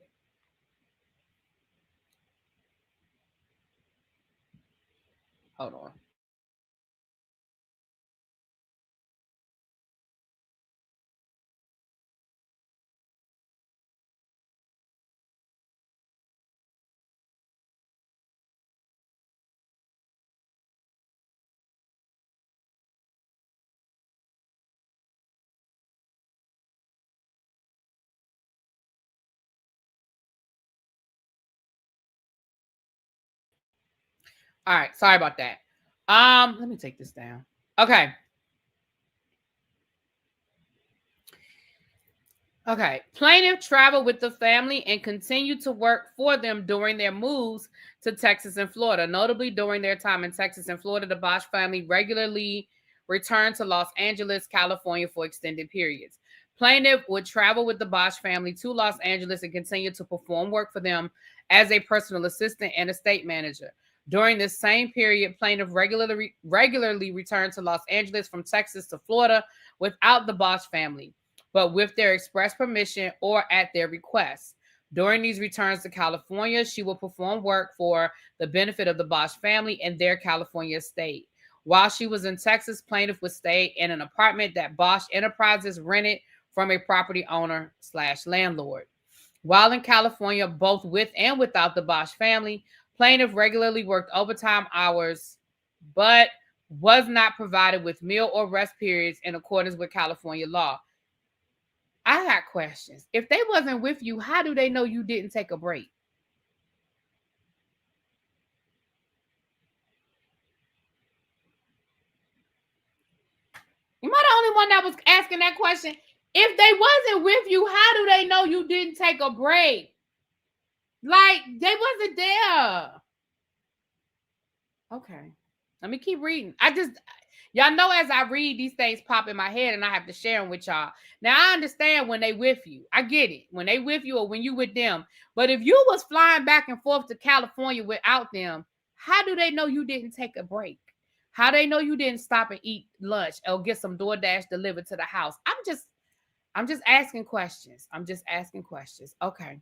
Hold on. All right, sorry about that. Let me take this down. Okay. Plaintiff traveled with the family and continued to work for them during their moves to Texas and Florida. Notably, during their time in Texas and Florida, the Bosch family regularly returned to Los Angeles, California for extended periods. Plaintiff would travel with the Bosch family to Los Angeles and continue to perform work for them as a personal assistant and estate manager. During this same period, plaintiff regularly returned to Los Angeles from Texas to Florida without the Bosch family, but with their express permission or at their request. During these returns to California, she will perform work for the benefit of the Bosch family and their California estate. While she was in Texas, plaintiff would stay in an apartment that Bosch Enterprises rented from a property owner/landlord. While in California, both with and without the Bosch family, plaintiff regularly worked overtime hours, but was not provided with meal or rest periods in accordance with California law. I got questions. If they wasn't with you, how do they know you didn't take a break? Am I the only one that was asking that question? If they wasn't with you, how do they know you didn't take a break? Like, they wasn't there. Okay. Let me keep reading. Y'all know as I read, these things pop in my head and I have to share them with y'all. Now, I understand when they with you. I get it. When they with you or when you with them. But if you was flying back and forth to California without them, how do they know you didn't take a break? How they know you didn't stop and eat lunch or get some DoorDash delivered to the house? I'm just asking questions. Okay.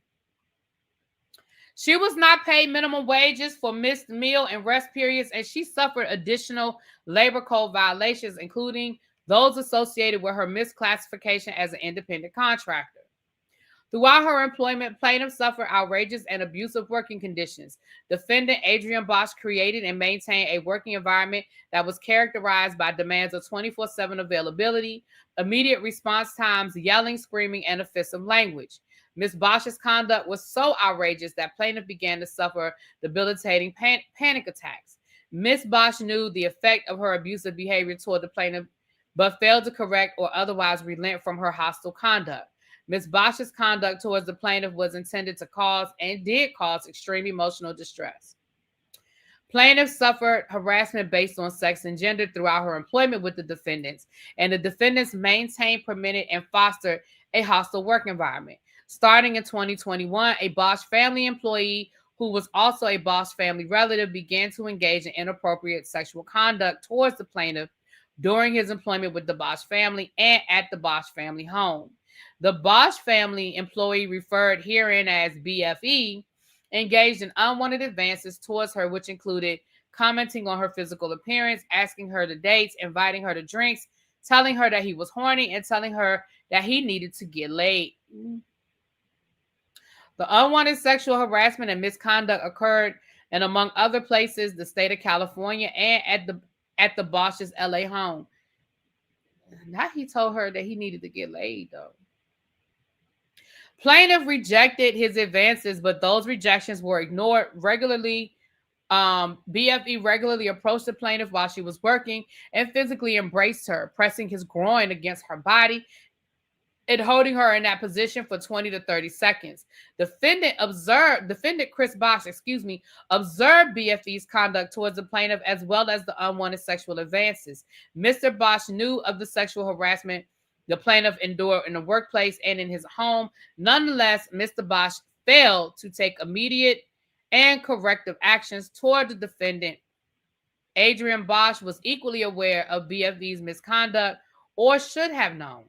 She was not paid minimum wages for missed meal and rest periods, and she suffered additional labor code violations, including those associated with her misclassification as an independent contractor. Throughout her employment, plaintiff suffered outrageous and abusive working conditions. Defendant Adrian Bosch created and maintained a working environment that was characterized by demands of 24/7 availability, immediate response times, yelling, screaming, and offensive language. Ms. Bosch's conduct was so outrageous that plaintiff began to suffer debilitating panic attacks. Ms. Bosch knew the effect of her abusive behavior toward the plaintiff, but failed to correct or otherwise relent from her hostile conduct. Ms. Bosch's conduct towards the plaintiff was intended to cause and did cause extreme emotional distress. Plaintiff suffered harassment based on sex and gender throughout her employment with the defendants, and the defendants maintained, permitted, and fostered a hostile work environment. Starting in 2021, a Bosch family employee who was also a Bosch family relative began to engage in inappropriate sexual conduct towards the plaintiff during his employment with the Bosch family and at the Bosch family home. The Bosch family employee, referred herein as BFE, engaged in unwanted advances towards her, which included commenting on her physical appearance, asking her to dates, inviting her to drinks, telling her that he was horny, and telling her that he needed to get laid. The unwanted sexual harassment and misconduct occurred in, among other places, the state of California and at the Bosch's LA home. Now he told her that he needed to get laid, though. Plaintiff rejected his advances, but those rejections were ignored. BFE regularly approached the plaintiff while she was working and physically embraced her, pressing his groin against her body and holding her in that position for 20 to 30 seconds. Defendant Chris Bosch, observed BFE's conduct towards the plaintiff as well as the unwanted sexual advances. Mr. Bosch knew of the sexual harassment the plaintiff endured in the workplace and in his home. Nonetheless, Mr. Bosch failed to take immediate and corrective actions toward the defendant. Adrian Bosch was equally aware of BFE's misconduct or should have known.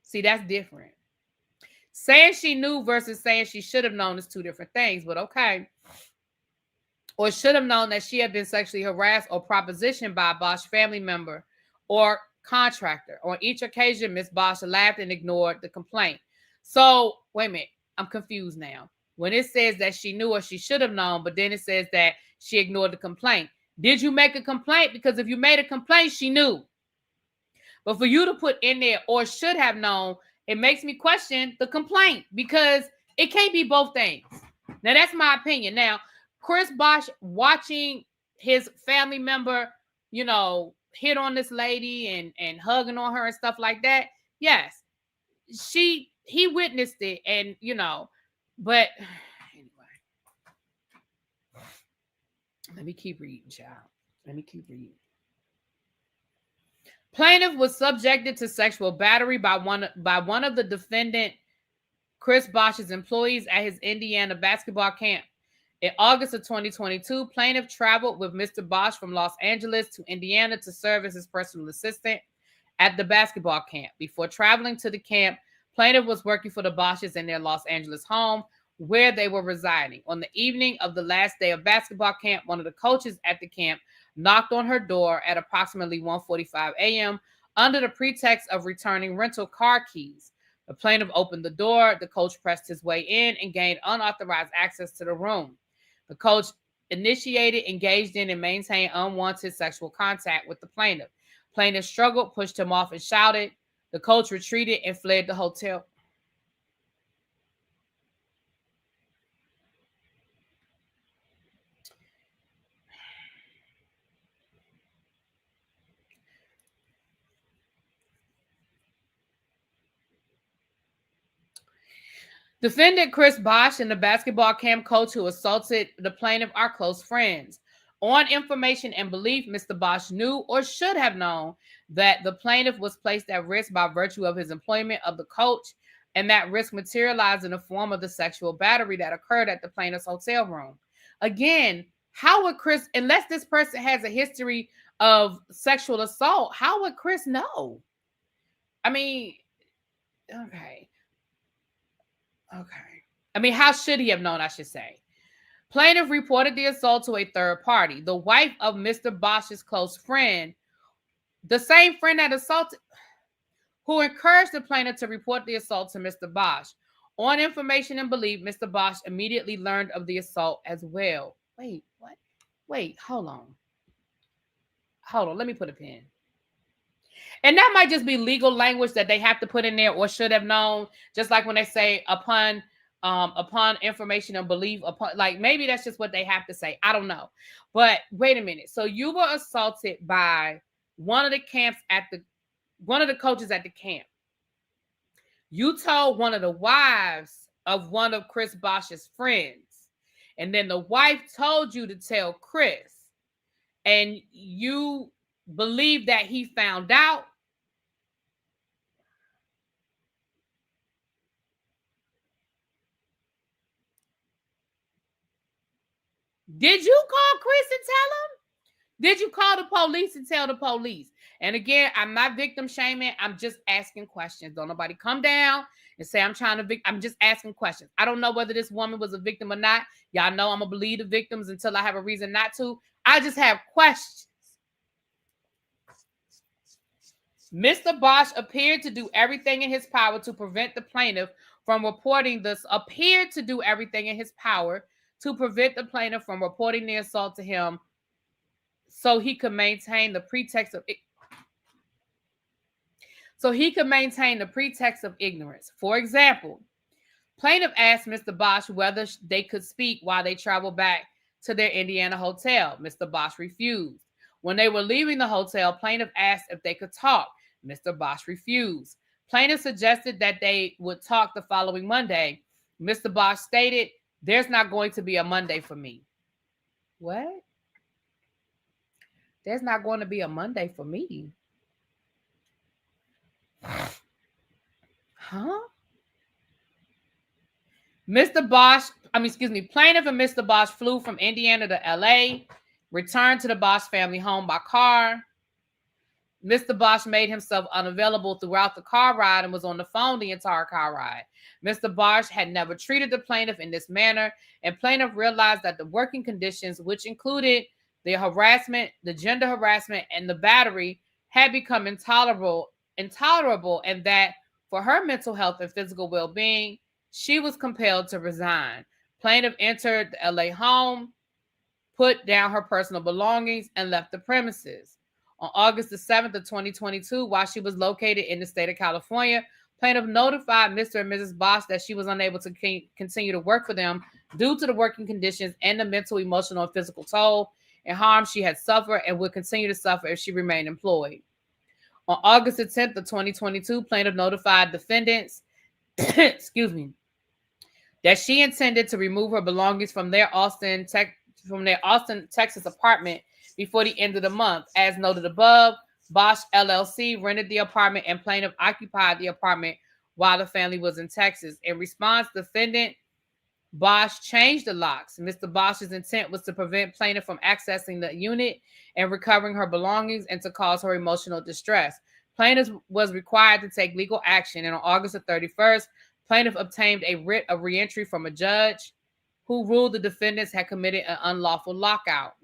See, that's different. Saying she knew versus saying she should have known is two different things, but okay. Or should have known that she had been sexually harassed or propositioned by a Bosch family member or contractor. On each occasion, Ms. Bosch laughed and ignored the complaint. So, wait a minute. I'm confused now. When it says that she knew or she should have known, but then it says that she ignored the complaint. Did you make a complaint? Because if you made a complaint, she knew. But for you to put in there or should have known, it makes me question the complaint because it can't be both things. Now, that's my opinion. Now, Chris Bosch watching his family member, hit on this lady and hugging on her and stuff like that. Yes, he witnessed it and, but anyway, let me keep reading, child. Let me keep reading. Plaintiff was subjected to sexual battery by one of the defendant, Chris Bosch's employees at his Indiana basketball camp. In August of 2022, plaintiff traveled with Mr. Bosch from Los Angeles to Indiana to serve as his personal assistant at the basketball camp. Before traveling to the camp, plaintiff was working for the Bosches in their Los Angeles home where they were residing. On the evening of the last day of basketball camp, one of the coaches at the camp knocked on her door at approximately 1:45 a.m. under the pretext of returning rental car keys. The plaintiff opened the door. The coach pressed his way in and gained unauthorized access to the room. The coach initiated, engaged in, and maintained unwanted sexual contact with the plaintiff. Plaintiff struggled, pushed him off, and shouted. The coach retreated and fled the hotel. Defendant Chris Bosch and the basketball camp coach who assaulted the plaintiff are close friends. On information and belief, Mr. Bosch knew or should have known that the plaintiff was placed at risk by virtue of his employment of the coach, and that risk materialized in the form of the sexual battery that occurred at the plaintiff's hotel room. Again, how would Chris, unless this person has a history of sexual assault, how would Chris know? I mean, okay. I mean, how should he have known, I should say? Plaintiff reported the assault to a third party, the wife of Mr. Bosch's close friend, the same friend that assaulted, who encouraged the plaintiff to report the assault to Mr. Bosch. On information and belief, Mr. Bosch immediately learned of the assault as well. Wait, what? Wait, hold on. Let me put a pin. And that might just be legal language that they have to put in there or should have known, just like when they say upon information and belief, like maybe that's just what they have to say. I don't know. But wait a minute. So you were assaulted by one of the coaches at the camp. You told one of the wives of one of Chris Bosch's friends, and then the wife told you to tell Chris, and you believe that he found out. Did you call Chris and tell him? Did you call the police and tell the police? And again, I'm not victim shaming. I'm just asking questions. Don't nobody come down and say I'm trying to I'm just asking questions. I don't know whether this woman was a victim or not. Y'all know I'm going to believe the victims until I have a reason not to. I just have questions. Mr. Bosch appeared to do everything in his power to prevent the plaintiff from reporting this, to prevent the plaintiff from reporting the assault to him so he could maintain the pretext of ignorance. For example, plaintiff asked Mr. Bosch whether they could speak while they traveled back to their Indiana hotel. Mr. Bosch refused. When they were leaving the hotel, plaintiff asked if they could talk. Mr. Bosch refused. Plaintiff suggested that they would talk the following Monday. Mr. Bosch stated, "There's not going to be a Monday for me." What? There's not going to be a Monday for me. Huh? Plaintiff and Mr. Bosch flew from Indiana to LA, returned to the Bosch family home by car. Mr. Bosch made himself unavailable throughout the car ride and was on the phone the entire car ride. Mr. Bosch had never treated the plaintiff in this manner, and plaintiff realized that the working conditions, which included the harassment, the gender harassment, and the battery, had become intolerable, and that for her mental health and physical well-being, she was compelled to resign. Plaintiff entered the LA home, put down her personal belongings, and left the premises. On August the 7th of 2022, while she was located in the state of California, plaintiff notified Mr. and Mrs. Bosch that she was unable to continue to work for them due to the working conditions and the mental, emotional, and physical toll and harm she had suffered and would continue to suffer if she remained employed. On August the 10th of 2022, plaintiff notified defendants, that she intended to remove her belongings from their Austin, Texas apartment before the end of the month. As noted above, Bosch LLC rented the apartment and plaintiff occupied the apartment while the family was in Texas. In response, defendant Bosch changed the locks. Mr. Bosch's intent was to prevent plaintiff from accessing the unit and recovering her belongings and to cause her emotional distress. Plaintiff was required to take legal action, and on August the 31st, plaintiff obtained a writ of reentry from a judge who ruled the defendants had committed an unlawful lockout.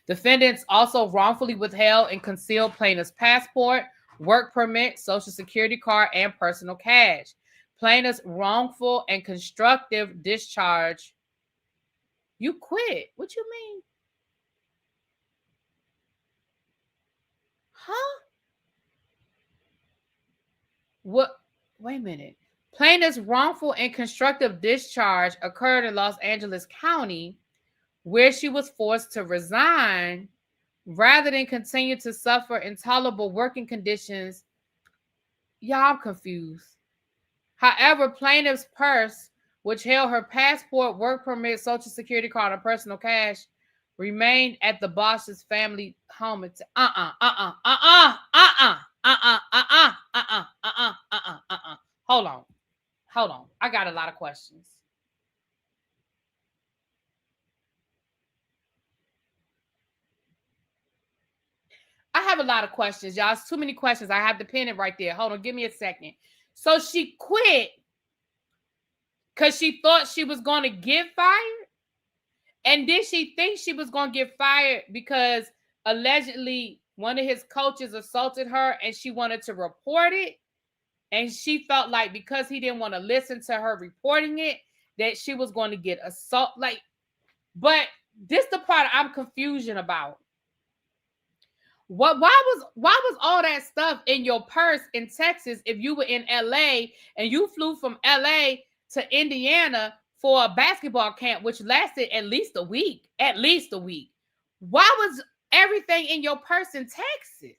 Defendants also wrongfully withheld and concealed plaintiff's passport, work permit, social security card, and personal cash. Plaintiff's wrongful and constructive discharge. You quit. What you mean? Huh? What? Wait a minute. Plaintiff's wrongful and constructive discharge occurred in Los Angeles County, where she was forced to resign rather than continue to suffer intolerable working conditions. Y'all, I'm confused. However, plaintiff's purse, which held her passport, work permit, social security card, and personal cash, remained at the Bosch's family home. Hold on. I got a lot of questions. I have a lot of questions, y'all. It's too many questions. I have to pin it right there. Hold on. Give me a second. So she quit because she thought she was going to get fired? And did she think she was going to get fired because allegedly one of his coaches assaulted her and she wanted to report it? And she felt like because he didn't want to listen to her reporting it, that she was going to get assaulted. But this the part I'm confused about. Why was all that stuff in your purse in Texas if you were in LA and you flew from LA to Indiana for a basketball camp, which lasted at least a week? Why was everything in your purse in Texas?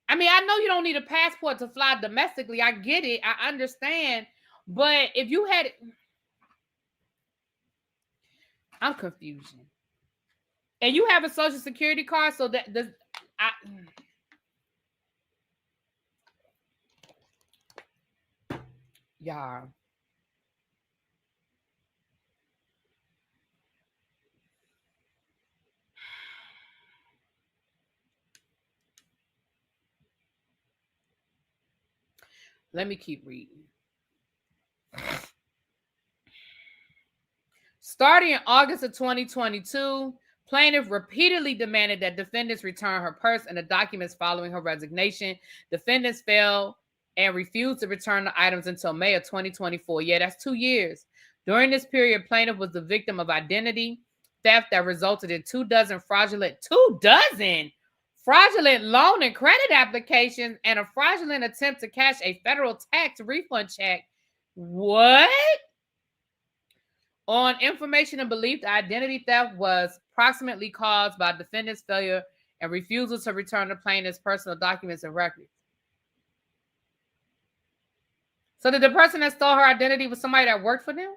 I mean, I know you don't need a passport to fly domestically. I get it. I understand. But if you had... I'm confused. And you have a social security card, so that does... Y'all. Let me keep reading. Starting in August of 2022, plaintiff repeatedly demanded that defendants return her purse and the documents following her resignation. Defendants failed and refused to return the items until May of 2024. Yeah, that's 2 years. During this period, plaintiff was the victim of identity theft that resulted in 24 fraudulent loan and credit applications and a fraudulent attempt to cash a federal tax refund check. What? On information and belief, the identity theft was approximately caused by defendant's failure and refusal to return the plaintiff's personal documents and records. So did the person that stole her identity was somebody that worked for them?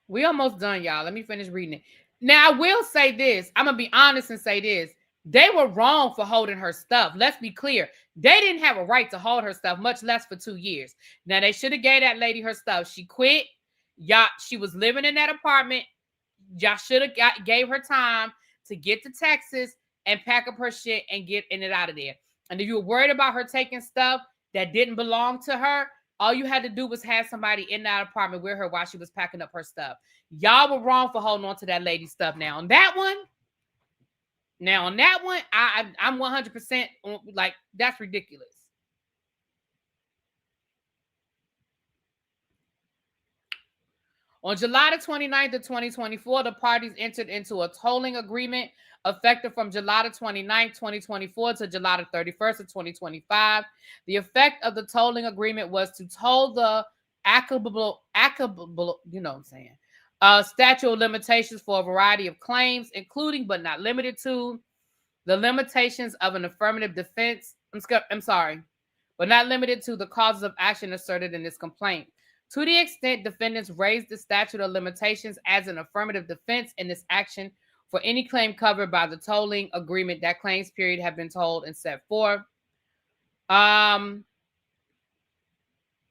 We almost done, y'all. Let me finish reading it. Now, I will say this. I'm going to be honest and say this. They were wrong for holding her stuff. Let's be clear. They didn't have a right to hold her stuff, much less for 2 years. Now, they should have gave that lady her stuff. She quit. Y'all, she was living in that apartment. Y'all should have gave her time to get to Texas and pack up her shit and get in it out of there. And if you were worried about her taking stuff that didn't belong to her, all you had to do was have somebody in that apartment with her while she was packing up her stuff. Y'all were wrong for holding on to that lady's stuff. Now, on that one, I'm 100% like, that's ridiculous. On July the 29th of 2024, the parties entered into a tolling agreement effective from July the 29th, 2024 to July the 31st of 2025. The effect of the tolling agreement was to toll the applicable, you know what I'm saying, statute of limitations for a variety of claims, including but not limited to the limitations of an affirmative defense. But not limited to the causes of action asserted in this complaint. To the extent defendants raised the statute of limitations as an affirmative defense in this action for any claim covered by the tolling agreement, that claims period have been told and set forth. So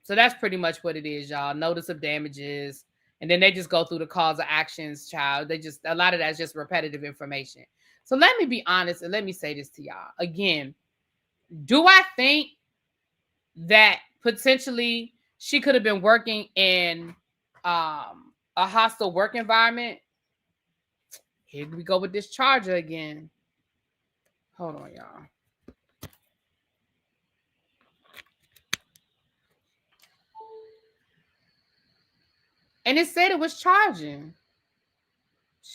that's pretty much what it is, y'all. Notice of damages. And then they just go through the cause of actions, child. A lot of that's just repetitive information. So let me be honest and let me say this to y'all. Again, do I think that potentially she could have been working in a hostile work environment? Here we go with this charger again. Hold on, y'all. And it said it was charging.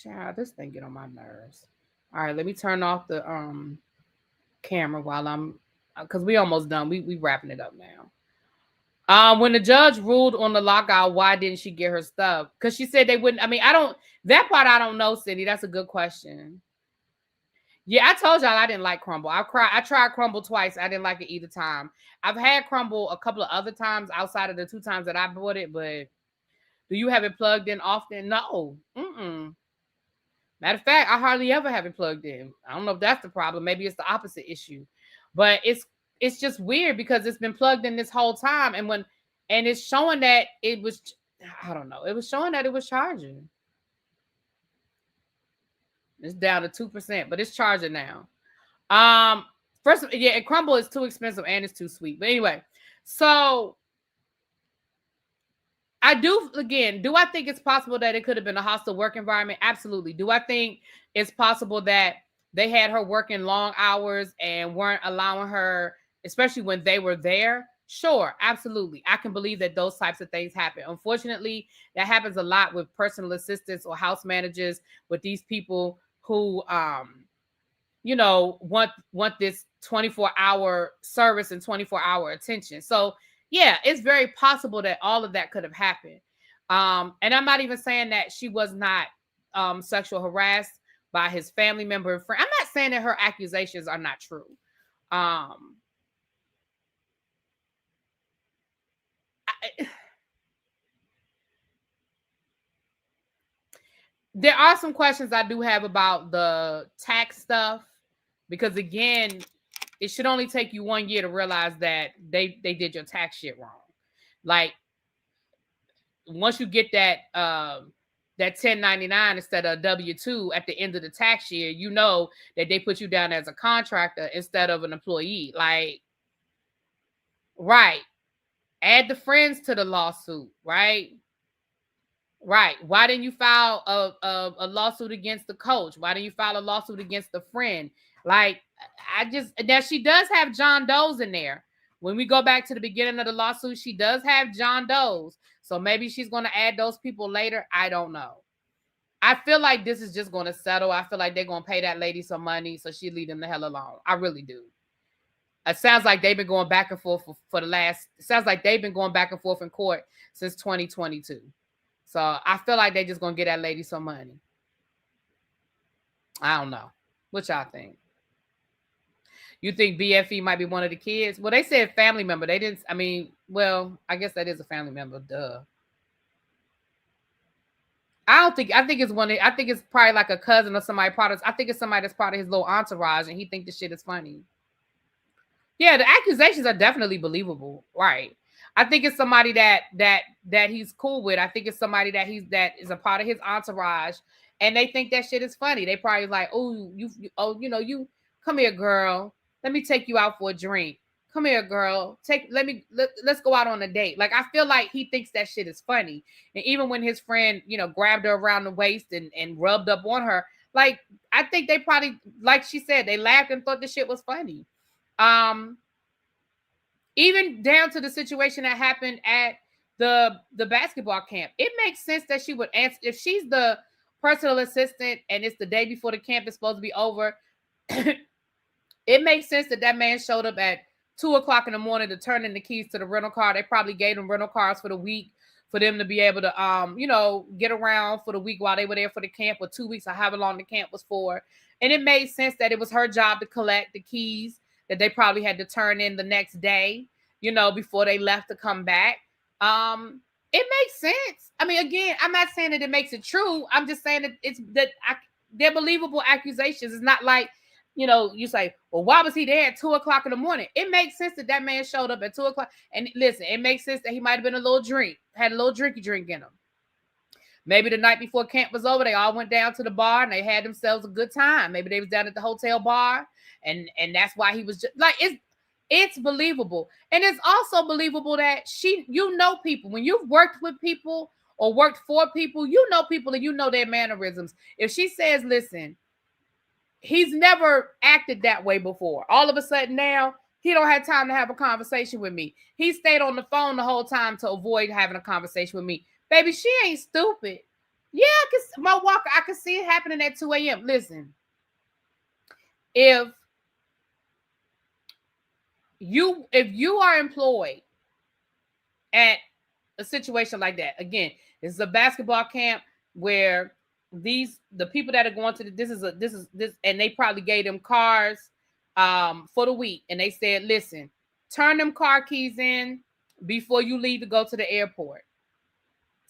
Child, this thing get on my nerves. All right, let me turn off the camera while because we almost done. We wrapping it up now. When the judge ruled on the lockout, why didn't she get her stuff? Because she said they wouldn't. I mean, that part I don't know, Cindy. That's a good question. Yeah, I told y'all I didn't like crumble. I tried crumble twice. I didn't like it either time. I've had crumble a couple of other times outside of the 2 times that I bought it, but do you have it plugged in often? No. Matter of fact, I hardly ever have it plugged in. I don't know if that's the problem. Maybe it's the opposite issue. But it's just weird because it's been plugged in this whole time. And it's showing that it was, I don't know. It was showing that it was charging. It's down to 2%, but it's charging now. First, yeah, crumble is too expensive and it's too sweet. But anyway, so do I think it's possible that it could have been a hostile work environment? Absolutely. Do I think it's possible that they had her working long hours and weren't allowing her, especially when they were there? Sure, absolutely. I can believe that those types of things happen. Unfortunately, that happens a lot with personal assistants or house managers, with these people who, want this 24-hour service and 24-hour attention. So yeah, it's very possible that all of that could have happened. And I'm not even saying that she was not sexual harassed by his family member and friend. I'm not saying that her accusations are not true. There are some questions I do have about the tax stuff, because again, it should only take you 1 year to realize that they did your tax shit wrong. Like, once you get that 1099 instead of W-2 at the end of the tax year, you know that they put you down as a contractor instead of an employee. Like, right. Add the friends to the lawsuit, right? Right. Why didn't you file a lawsuit against the coach? Why didn't you file a lawsuit against the friend? Like, now she does have John Doe's in there. When we go back to the beginning of the lawsuit, she does have John Doe's. So maybe she's going to add those people later. I don't know. I feel like this is just going to settle. I feel like they're going to pay that lady some money so she leave them the hell alone. I really do. It sounds like they've been going back and forth for the last, it sounds like they've been going back and forth in court since 2022. So I feel like they just gonna get that lady some money. I don't know. What y'all think? You think BFE might be one of the kids? Well, they said family member. They didn't. I mean, well, I guess that is a family member. Duh. I don't think. I think it's one. I think it's probably like a cousin or somebody. I think it's somebody that's part of his little entourage, and he think the shit is funny. Yeah, the accusations are definitely believable, right? I think it's somebody that he's cool with. I think it's somebody that is a part of his entourage, and they think that shit is funny. They probably like, oh, you come here, girl. Let me take you out for a drink. Come here, girl. Let's go out on a date. Like I feel like he thinks that shit is funny. And even when his friend, grabbed her around the waist and rubbed up on her, like I think they probably, like she said, they laughed and thought the shit was funny. Even down to the situation that happened at the basketball camp. It makes sense that she would answer if she's the personal assistant and it's the day before the camp is supposed to be over. It makes sense that man showed up at 2:00 in the morning to turn in the keys to the rental car. They probably gave them rental cars for the week for them to be able to get around for the week while they were there for the camp, or 2 weeks or however long the camp was for. And it made sense that it was her job to collect the keys that they probably had to turn in the next day, before they left to come back. It makes sense. I mean, again, I'm not saying that it makes it true. I'm just saying that they're believable accusations. It's not like, you say, well, why was he there at 2:00 in the morning? It makes sense that man showed up at 2:00. And listen, it makes sense that he might have been had a little drinky drink in him. Maybe the night before camp was over, they all went down to the bar and they had themselves a good time. Maybe they was down at the hotel bar, and that's why he was just like, it's believable. And it's also believable that people. When you've worked with people or worked for people, people and their mannerisms. If she says, listen, he's never acted that way before. All of a sudden now, he don't have time to have a conversation with me. He stayed on the phone the whole time to avoid having a conversation with me. Baby, she ain't stupid. Yeah, I can see it happening at 2 a.m. Listen, if you are employed at a situation like that, again, this is a basketball camp where the people that are going to this, and they probably gave them cars for the week, and they said, listen, turn them car keys in before you leave to go to the airport.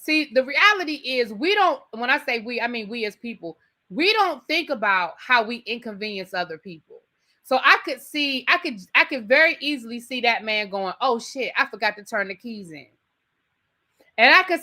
See, the reality is when I say we, I mean we as people, we don't think about how we inconvenience other people. So I could very easily see that man going, oh shit, I forgot to turn the keys in. And I could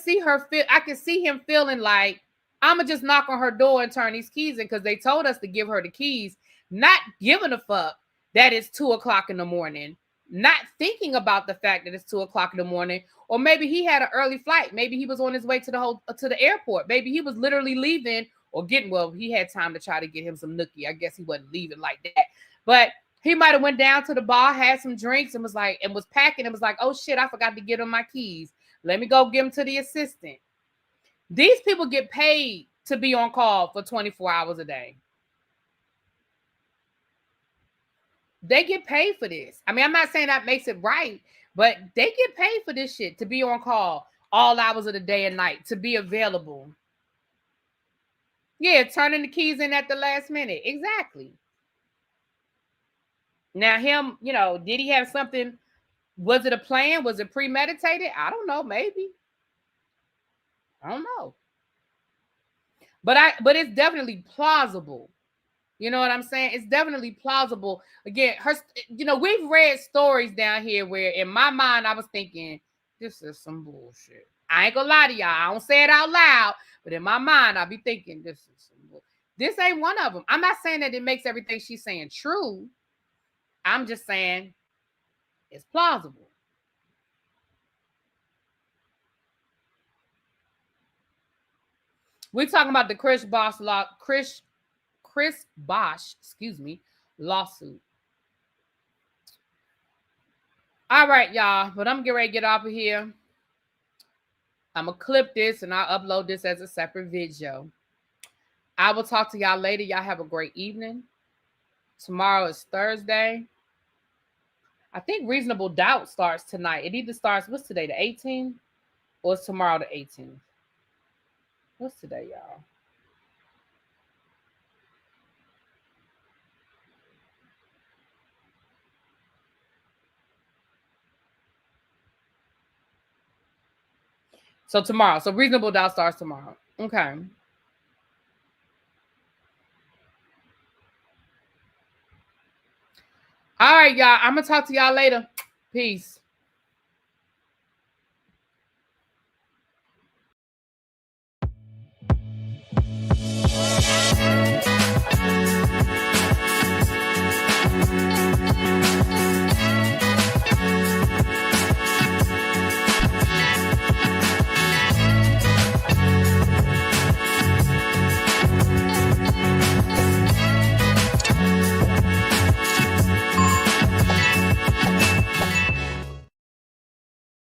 see him feeling like, I'ma just knock on her door and turn these keys in because they told us to give her the keys, not giving a fuck that it's 2:00 in the morning, not thinking about the fact that it's 2:00 in the morning. Or maybe he had an early flight. Maybe he was on his way to the airport. Maybe he was literally leaving or he had time to try to get him some nookie. I guess he wasn't leaving like that. But he might have went down to the bar, had some drinks, and was packing and was like, oh shit, I forgot to give him my keys. Let me go give them to the assistant. These people get paid to be on call for 24 hours a day. They get paid for this. I mean, I'm not saying that makes it right, but they get paid for this shit, to be on call all hours of the day and night, to be available. Yeah, turning the keys in at the last minute. Exactly. Now him, did he have something? Was it a plan? Was it premeditated? I don't know. Maybe. I don't know. But it's definitely plausible. You know what I'm saying? It's definitely plausible. Again, we've read stories down here where in my mind I was thinking, this is some bullshit. I ain't gonna lie to y'all. I don't say it out loud, but in my mind I'll be thinking, this is some bullshit. This ain't one of them. I'm not saying that it makes everything she's saying true. I'm just saying it's plausible. We're talking about the Chris Bosch lawsuit. All right, y'all, but I'm getting ready to get off of here. I'm going to clip this and I'll upload this as a separate video. I will talk to y'all later. Y'all have a great evening. Tomorrow is Thursday. I think Reasonable Doubt starts tonight. It either starts, what's today, the 18th? Or it's tomorrow, the 18th? What's today, y'all? So tomorrow. So Reasonable Doubt starts tomorrow. Okay. All right, y'all. I'm going to talk to y'all later. Peace.